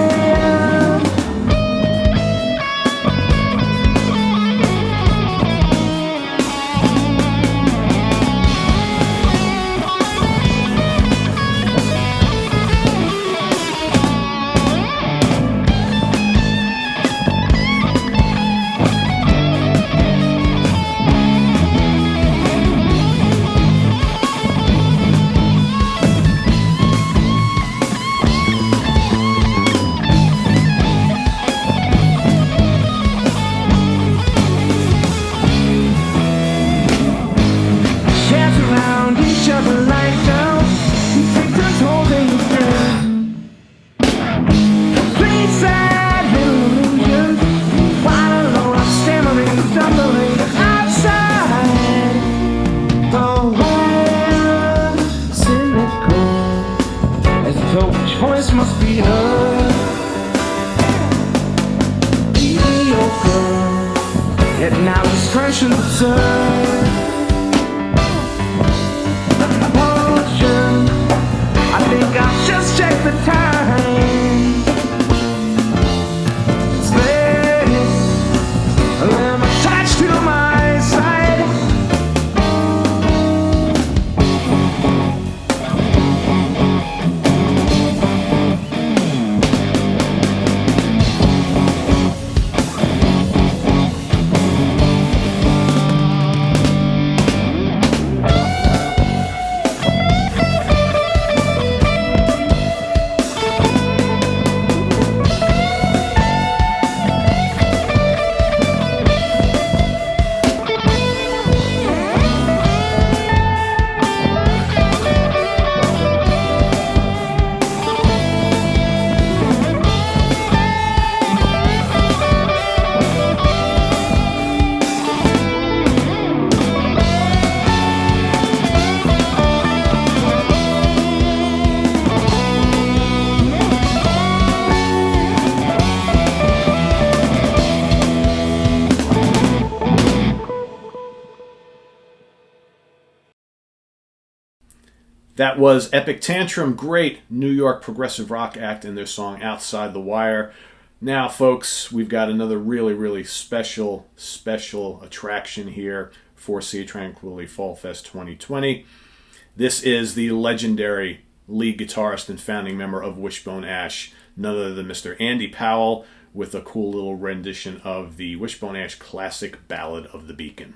Dance around each other like now, victims holding hands. Complete sad little illusions. While alone, I'm stammering and stumbling outside the wire. Cynical, as though choice must be heard. Mediocre, yet now discretion's absurd. Potion, I think I'll just check the time. Steady, a limb attached to my side. That was Epic Tantrum, great New York progressive rock act, and their song Outside the Wire. Now, folks, we've got another really, really special attraction here for Sea of Tranquility Fall Fest 2020. This is the legendary lead guitarist and founding member of Wishbone Ash, none other than Mr. Andy Powell, with a cool little rendition of the Wishbone Ash classic Ballad of the Beacon.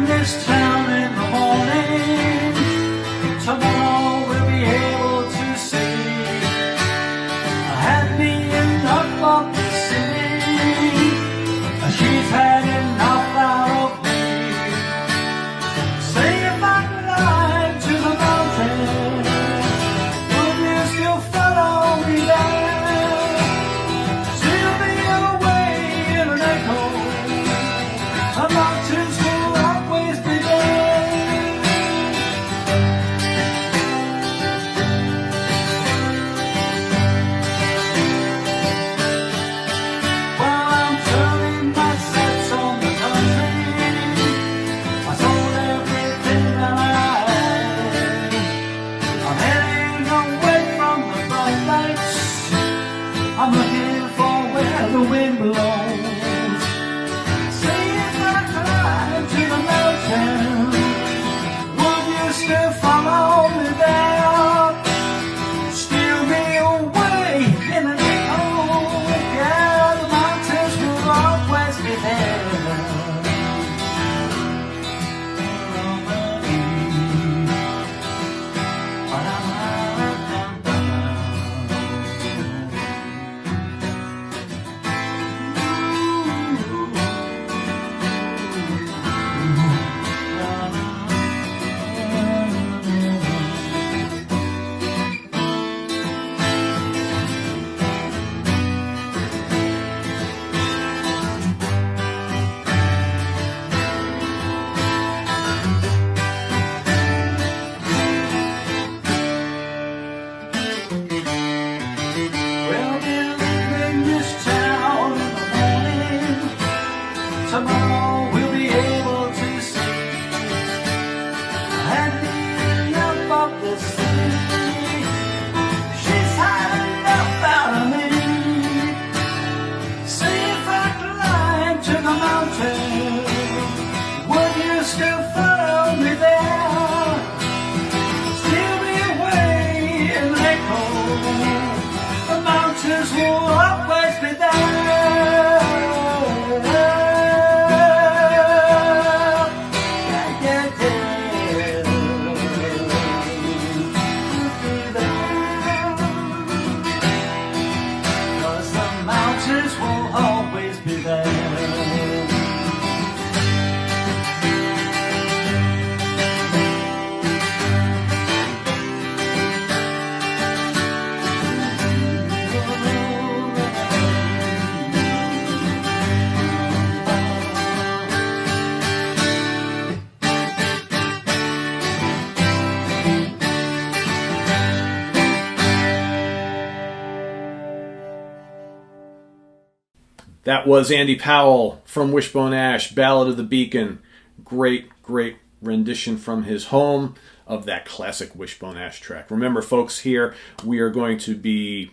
This town in the morning, tomorrow we'll be able to see. I had me enough of the city, she's had enough out of me. Say if I climb to the mountain, will you still follow me there? Still be away in an echo, a mountain's I'm looking for where the wind blows. Say if I climb to the mountain, would you still follow me there? Still be away in an echo. Yeah, the mountains will always be there. Tomorrow we'll be able to see. I had enough of the city, she's had enough out of me. See if I climb to the mountain, would you still follow me there? Still be away in the echo, the mountains will always be there. That was Andy Powell from Wishbone Ash, Ballad of the Beacon. Great rendition from his home of that classic Wishbone Ash track. Remember, folks, here we are going to be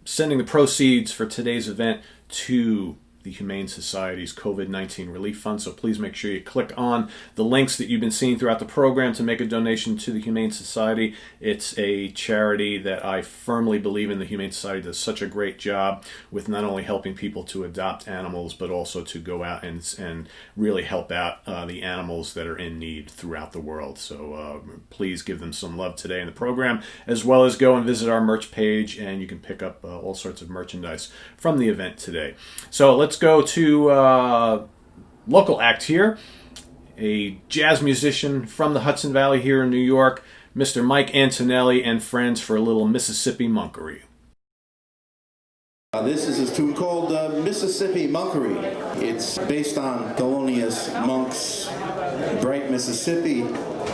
sending the proceeds for today's event to the Humane Society's COVID-19 Relief Fund. So please make sure you click on the links that you've been seeing throughout the program to make a donation to the Humane Society. It's a charity that I firmly believe in. The Humane Society does such a great job with not only helping people to adopt animals, but also to go out and really help out the animals that are in need throughout the world. So please give them some love today in the program, as well as go and visit our merch page, and you can pick up all sorts of merchandise from the event today. So let's go to local act here, a jazz musician from the Hudson Valley here in New York, Mr. Mike Antonelli and friends, for a little Mississippi monkery. This is a tune called Mississippi Mockery. It's based on Thelonious Monk's Bright Mississippi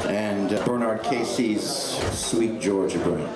and Bernard Casey's Sweet Georgia Brain.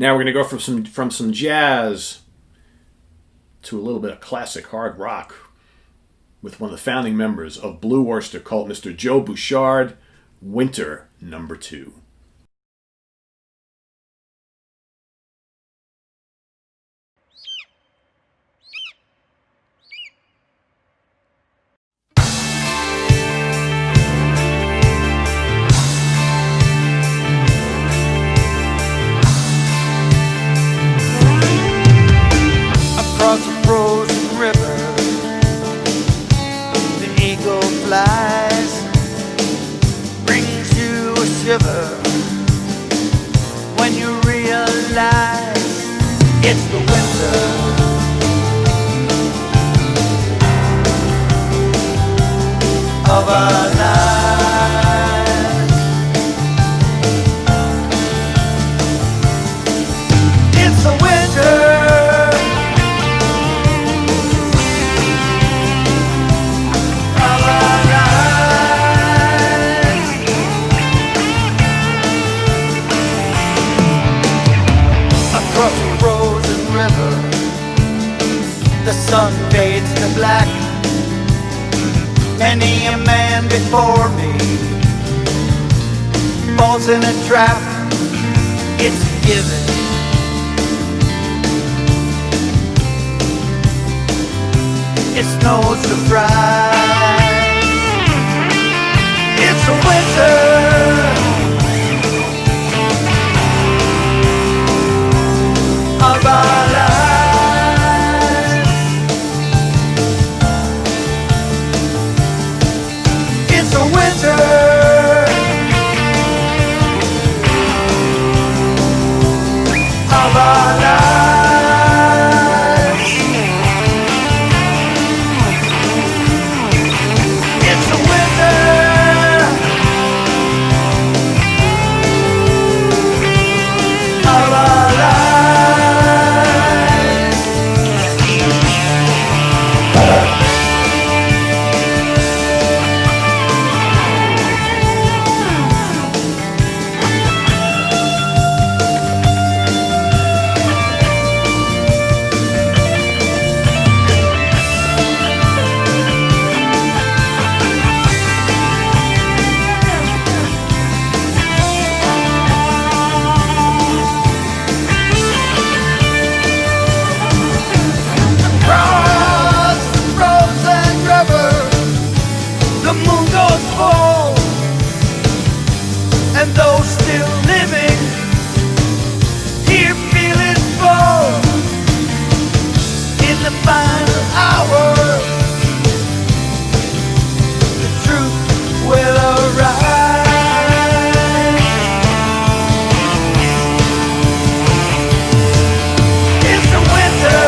Now we're going to go from some jazz to a little bit of classic hard rock with one of the founding members of Blue Oyster Cult, Mr. Joe Bouchard, Winter Number 2. Across a frozen river, the eagle flies, brings you a shiver when you realize it's the winter of our lives. It's the winter across a frozen river. The sun fades to black. Many a man before me falls in a trap. It's a given. It's no surprise. It's a winter of our lives. It's a winter of our lives. It's a winter of our lives. Across the frozen river, the moon goes full, and those still living here feel it full. In the final hour, the truth will arise. It's the winter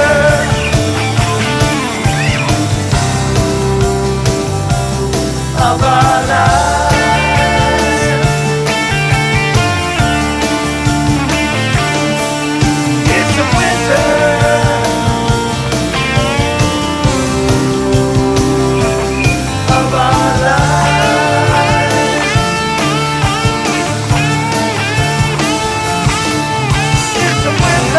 of our lives. It's a winter of our lives. It's a winter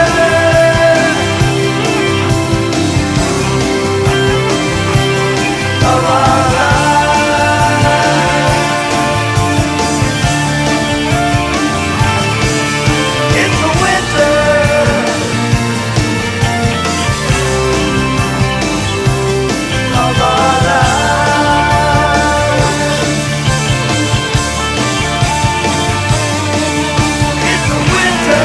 of our lives. It's a winter of our lives. It's a winter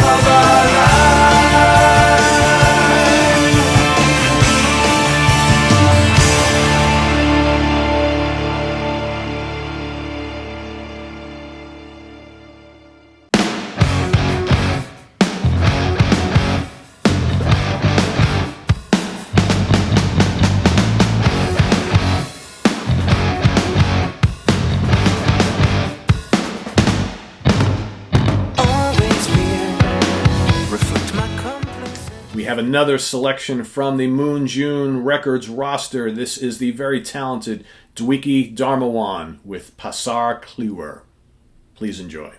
of our lives. Always weird, reflect my complex. We have another selection from the Moon June Records roster. This is the very talented Dwiki Darmawan with Pasar Kluwer. Please enjoy.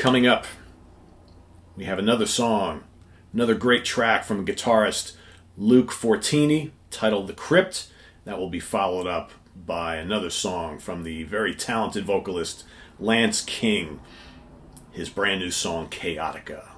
Coming up, we have another song, another great track from guitarist Luke Fortini titled The Crypt. That will be followed up by another song from the very talented vocalist Lance King, his brand new song Chaotica.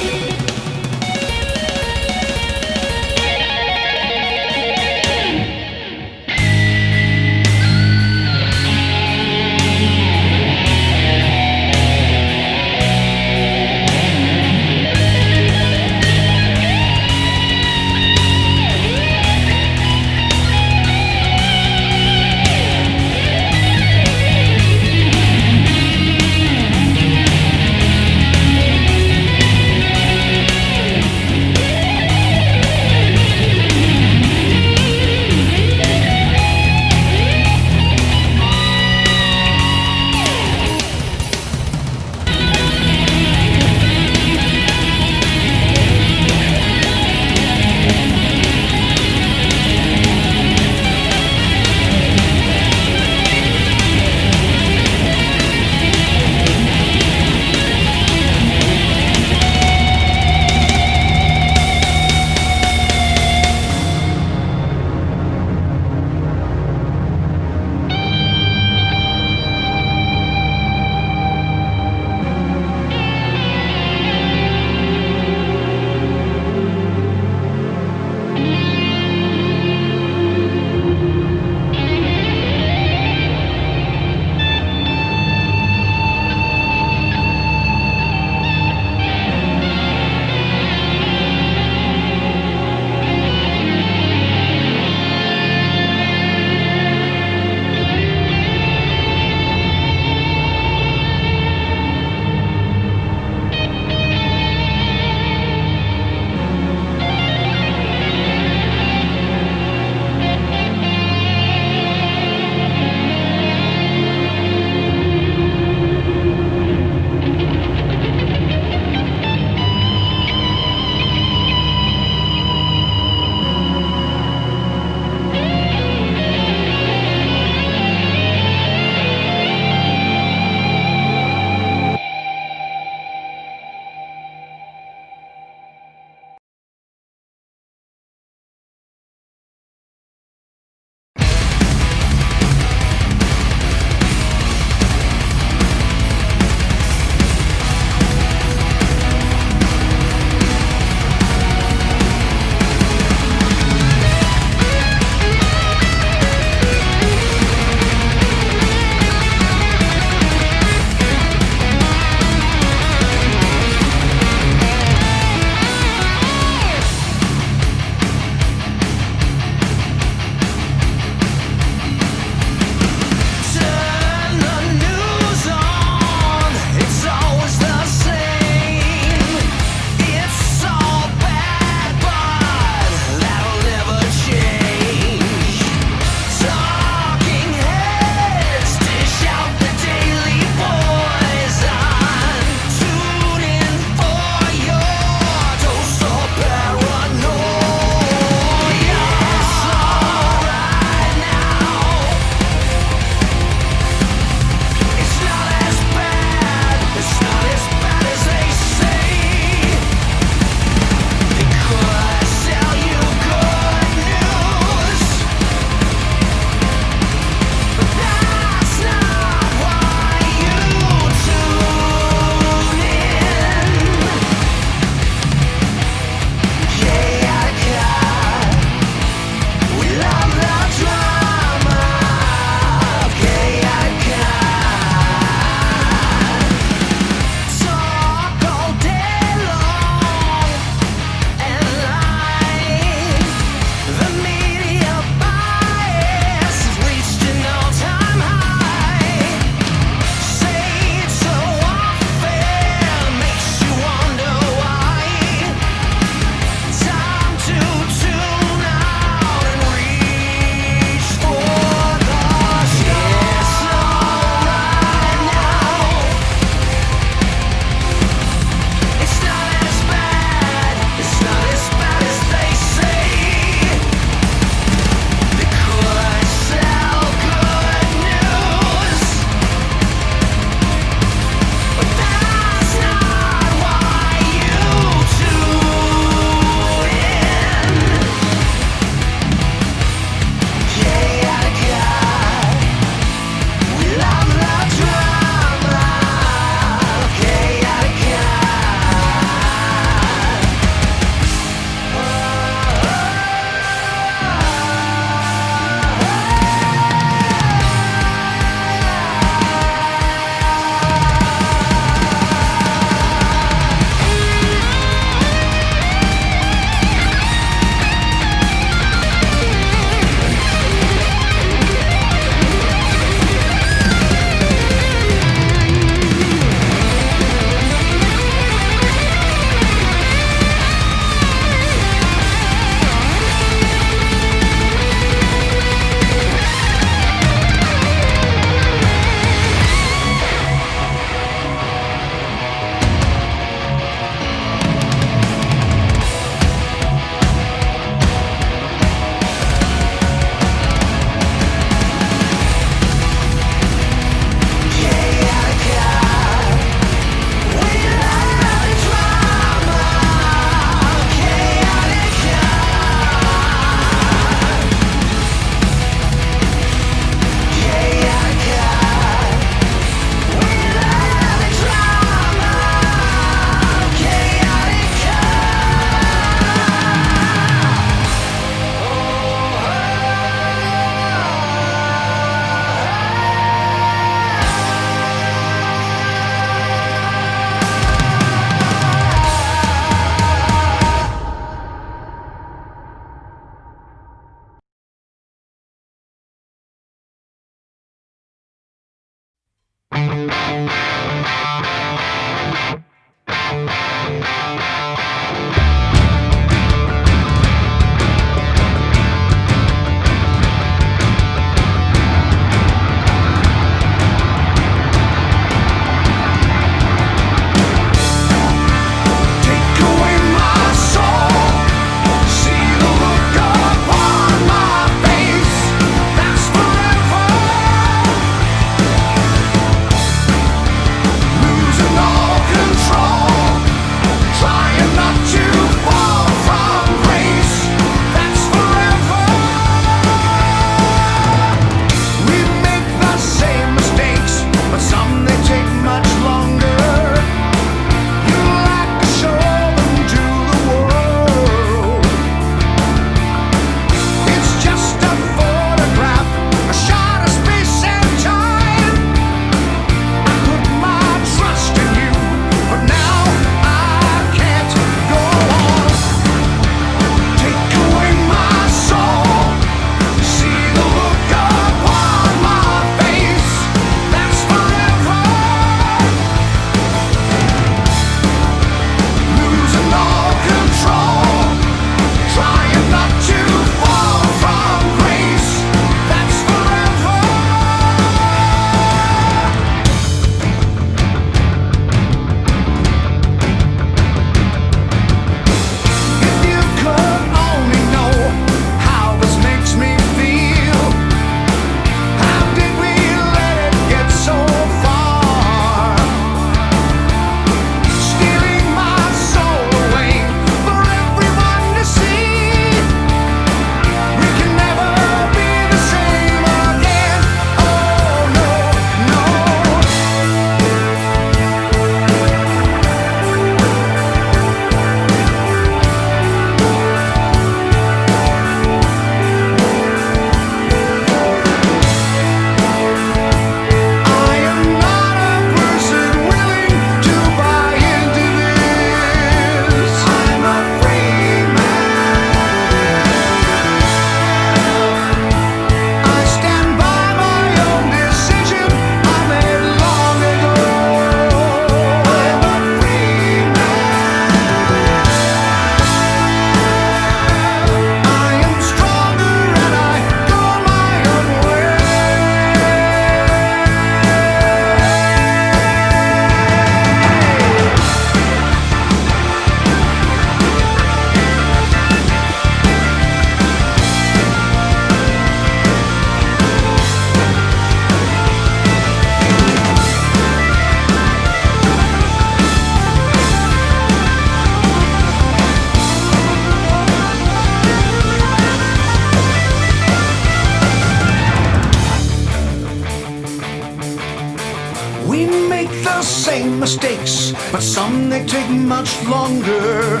but some they take much longer.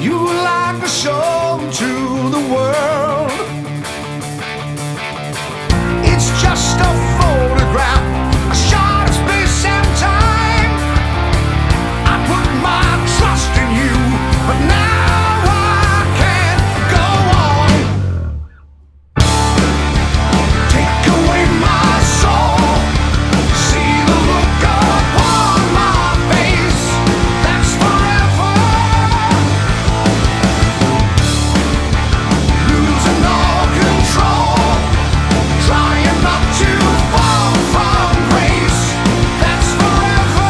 You like a show to the world. It's just a photograph, a shot of space and time. I put my trust in you, but now I can't go on. Take away my soul, see the look upon my face. That's forever. Losing all control, trying not to fall from grace. That's forever.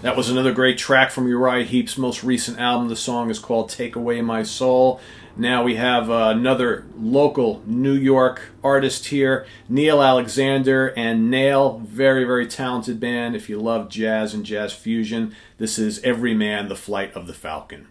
That was another great track from Uriah Heep's most recent album. The song is called Take Away My Soul. Now we have another local New York artist here, Neil Alexander and Nail. Very, very talented band. If you love jazz and jazz fusion, this is Every Man, the Flight of the Falcon.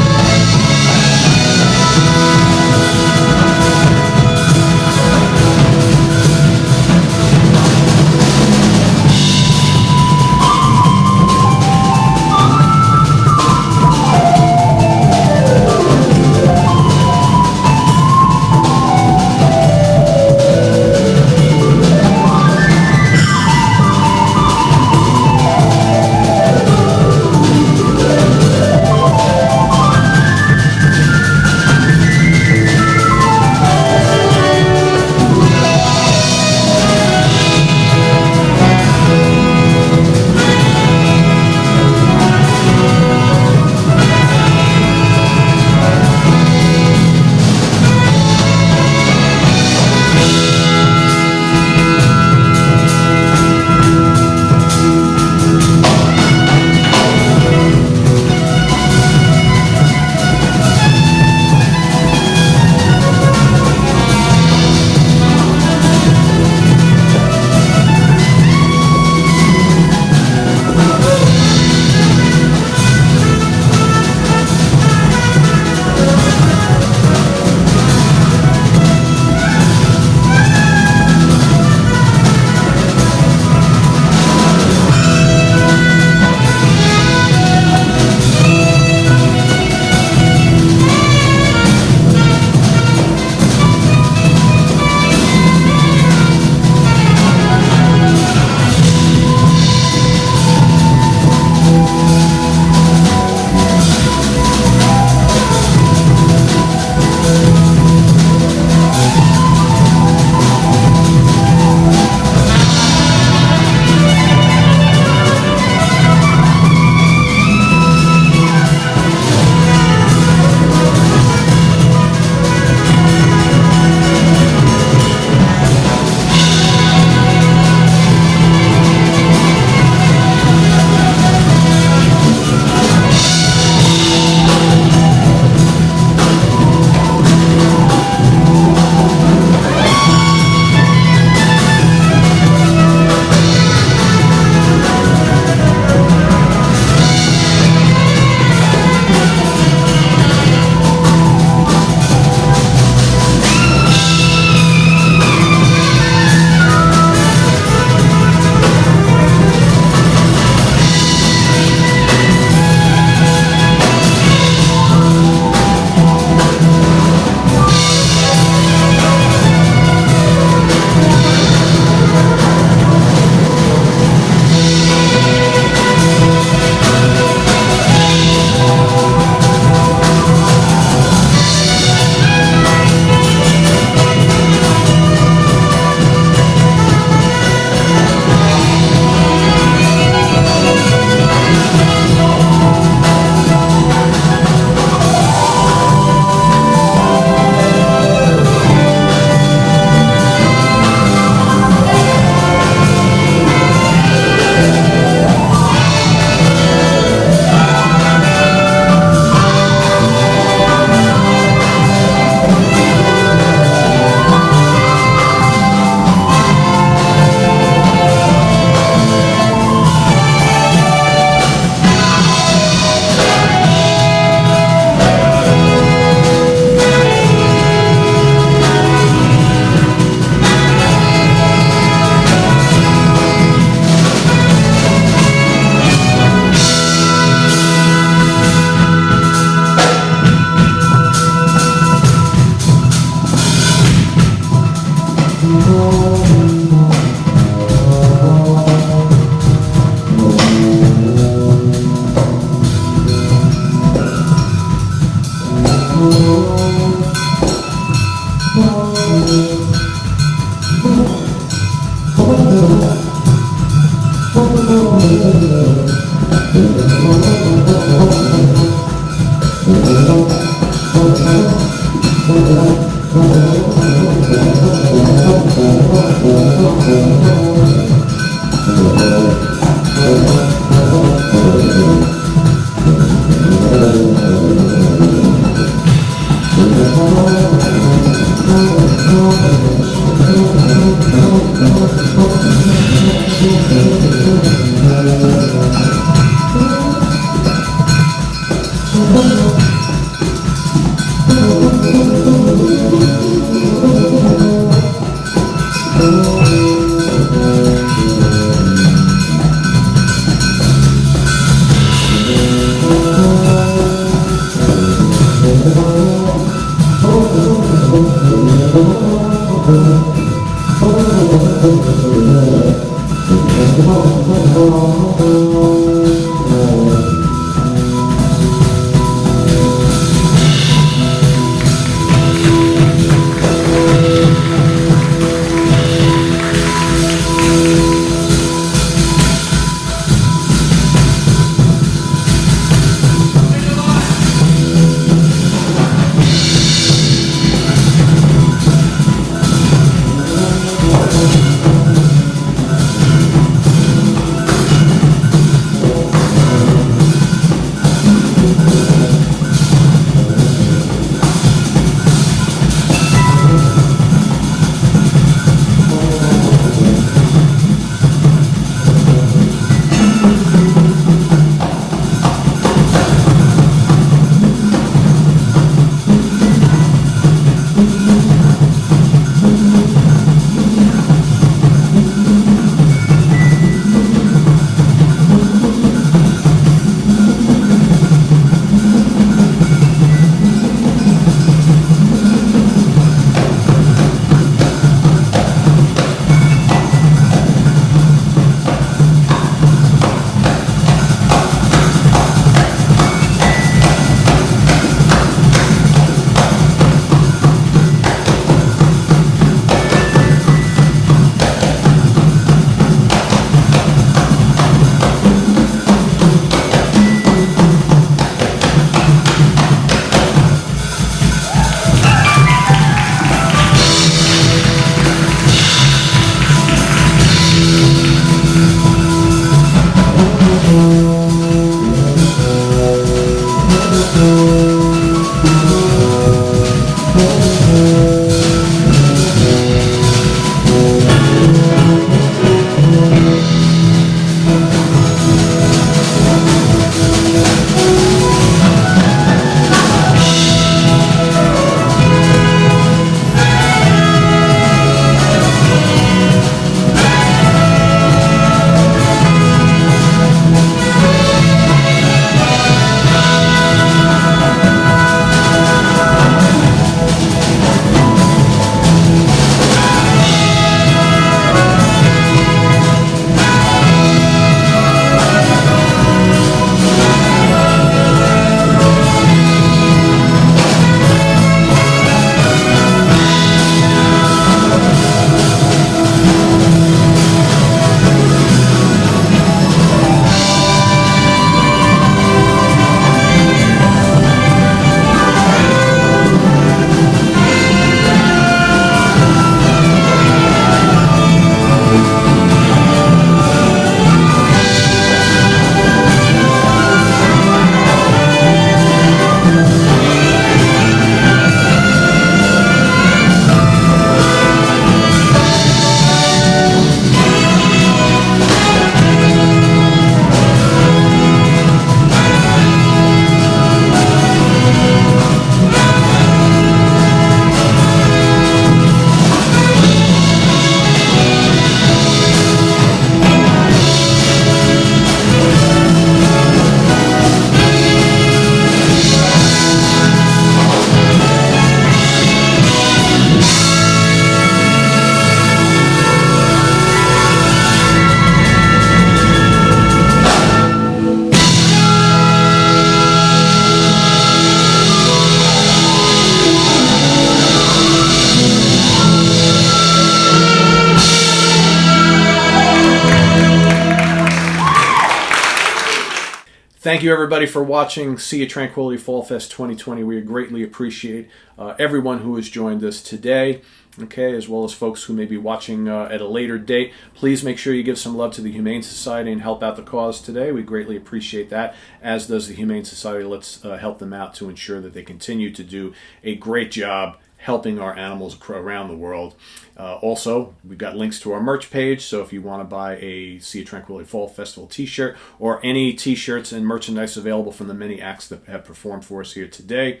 Thank you, everybody, for watching Sea of Tranquility Fall Fest 2020. We greatly appreciate everyone who has joined us today, okay, as well as folks who may be watching at a later date. Please make sure you give some love to the Humane Society and help out the cause today. We greatly appreciate that, as does the Humane Society. Let's help them out to ensure that they continue to do a great job helping our animals around the world. Also, we've got links to our merch page, so if you want to buy a Sea of Tranquility Fall Festival t-shirt or any t-shirts and merchandise available from the many acts that have performed for us here today,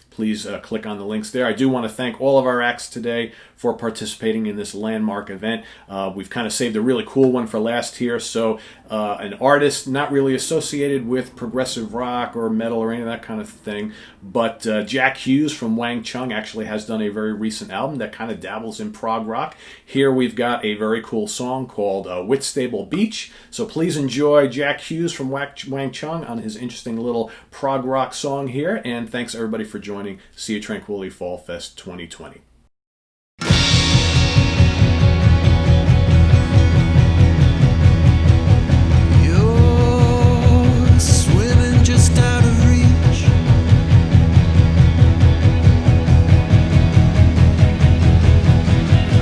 please click on the links there. I do want to thank all of our acts today for participating in this landmark event. We've kind of saved a really cool one for last year. So an artist not really associated with progressive rock or metal or any of that kind of thing, but Jack Hughes from Wang Chung actually has done a very recent album that kind of dabbles in prog rock. Here we've got a very cool song called Whitstable Beach. So please enjoy Jack Hughes from Wang Chung on his interesting little prog rock song here. And thanks everybody for joining Sea of Tranquility Fall Fest 2020. You're swimming just out of reach.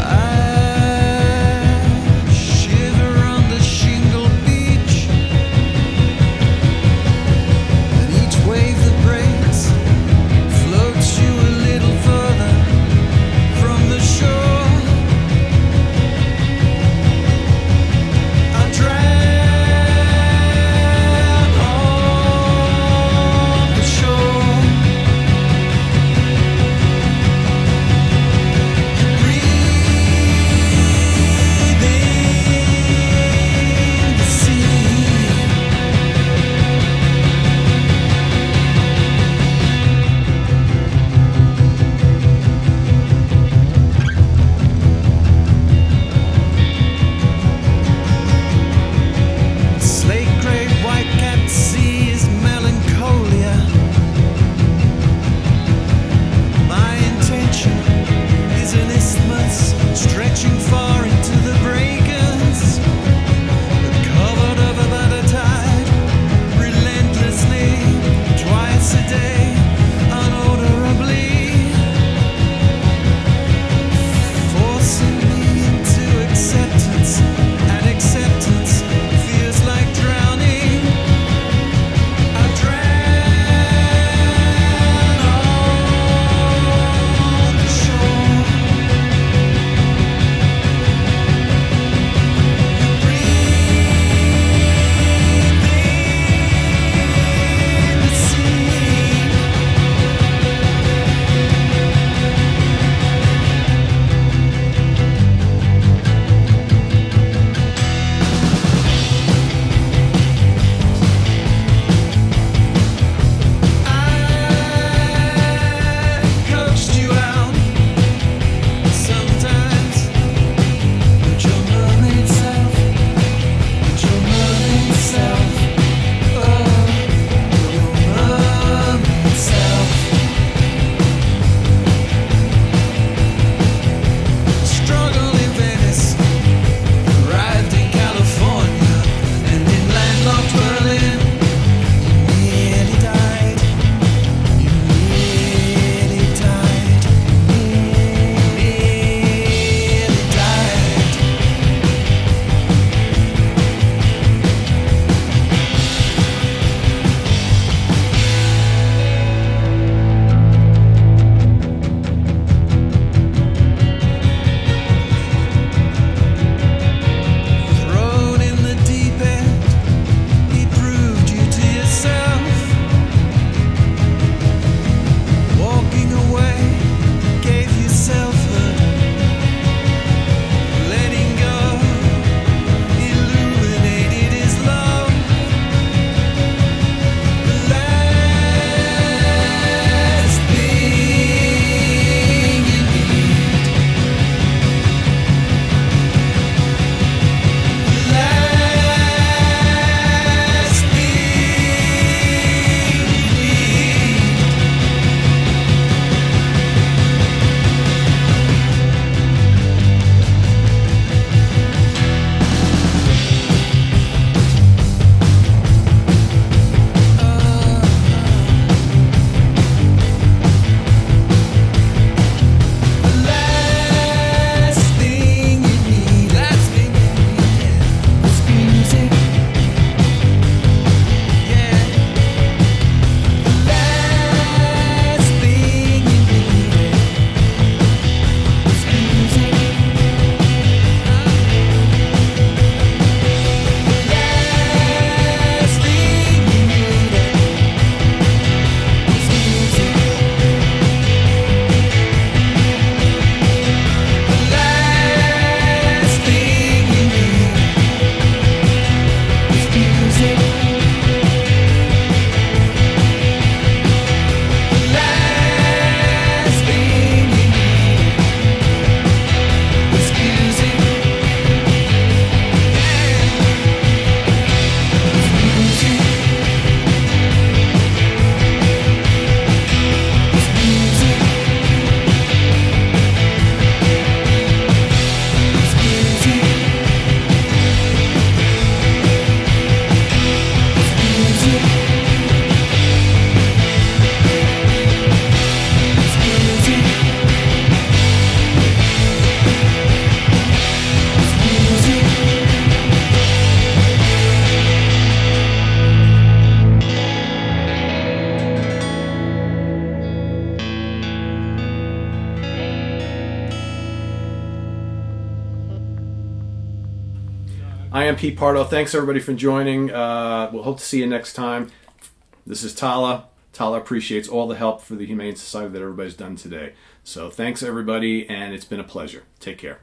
I shiver on the shingle beach, and each wave that breaks floats you a little further from the shore. I drown on the shore. Breathing the sea. Slate gray, white capped sea is melancholia. My intention is an isthmus stretching far into the breakers, covered over by the tide, relentlessly, twice a day, unodorably, forcing me into acceptance, and acceptance feels like drowning. I drown on the shore. I am Pete Pardo. Thanks everybody for joining. We'll hope to see you next time. This is Tala. Tala appreciates all the help for the Humane Society that everybody's done today. So thanks everybody, and it's been a pleasure. Take care.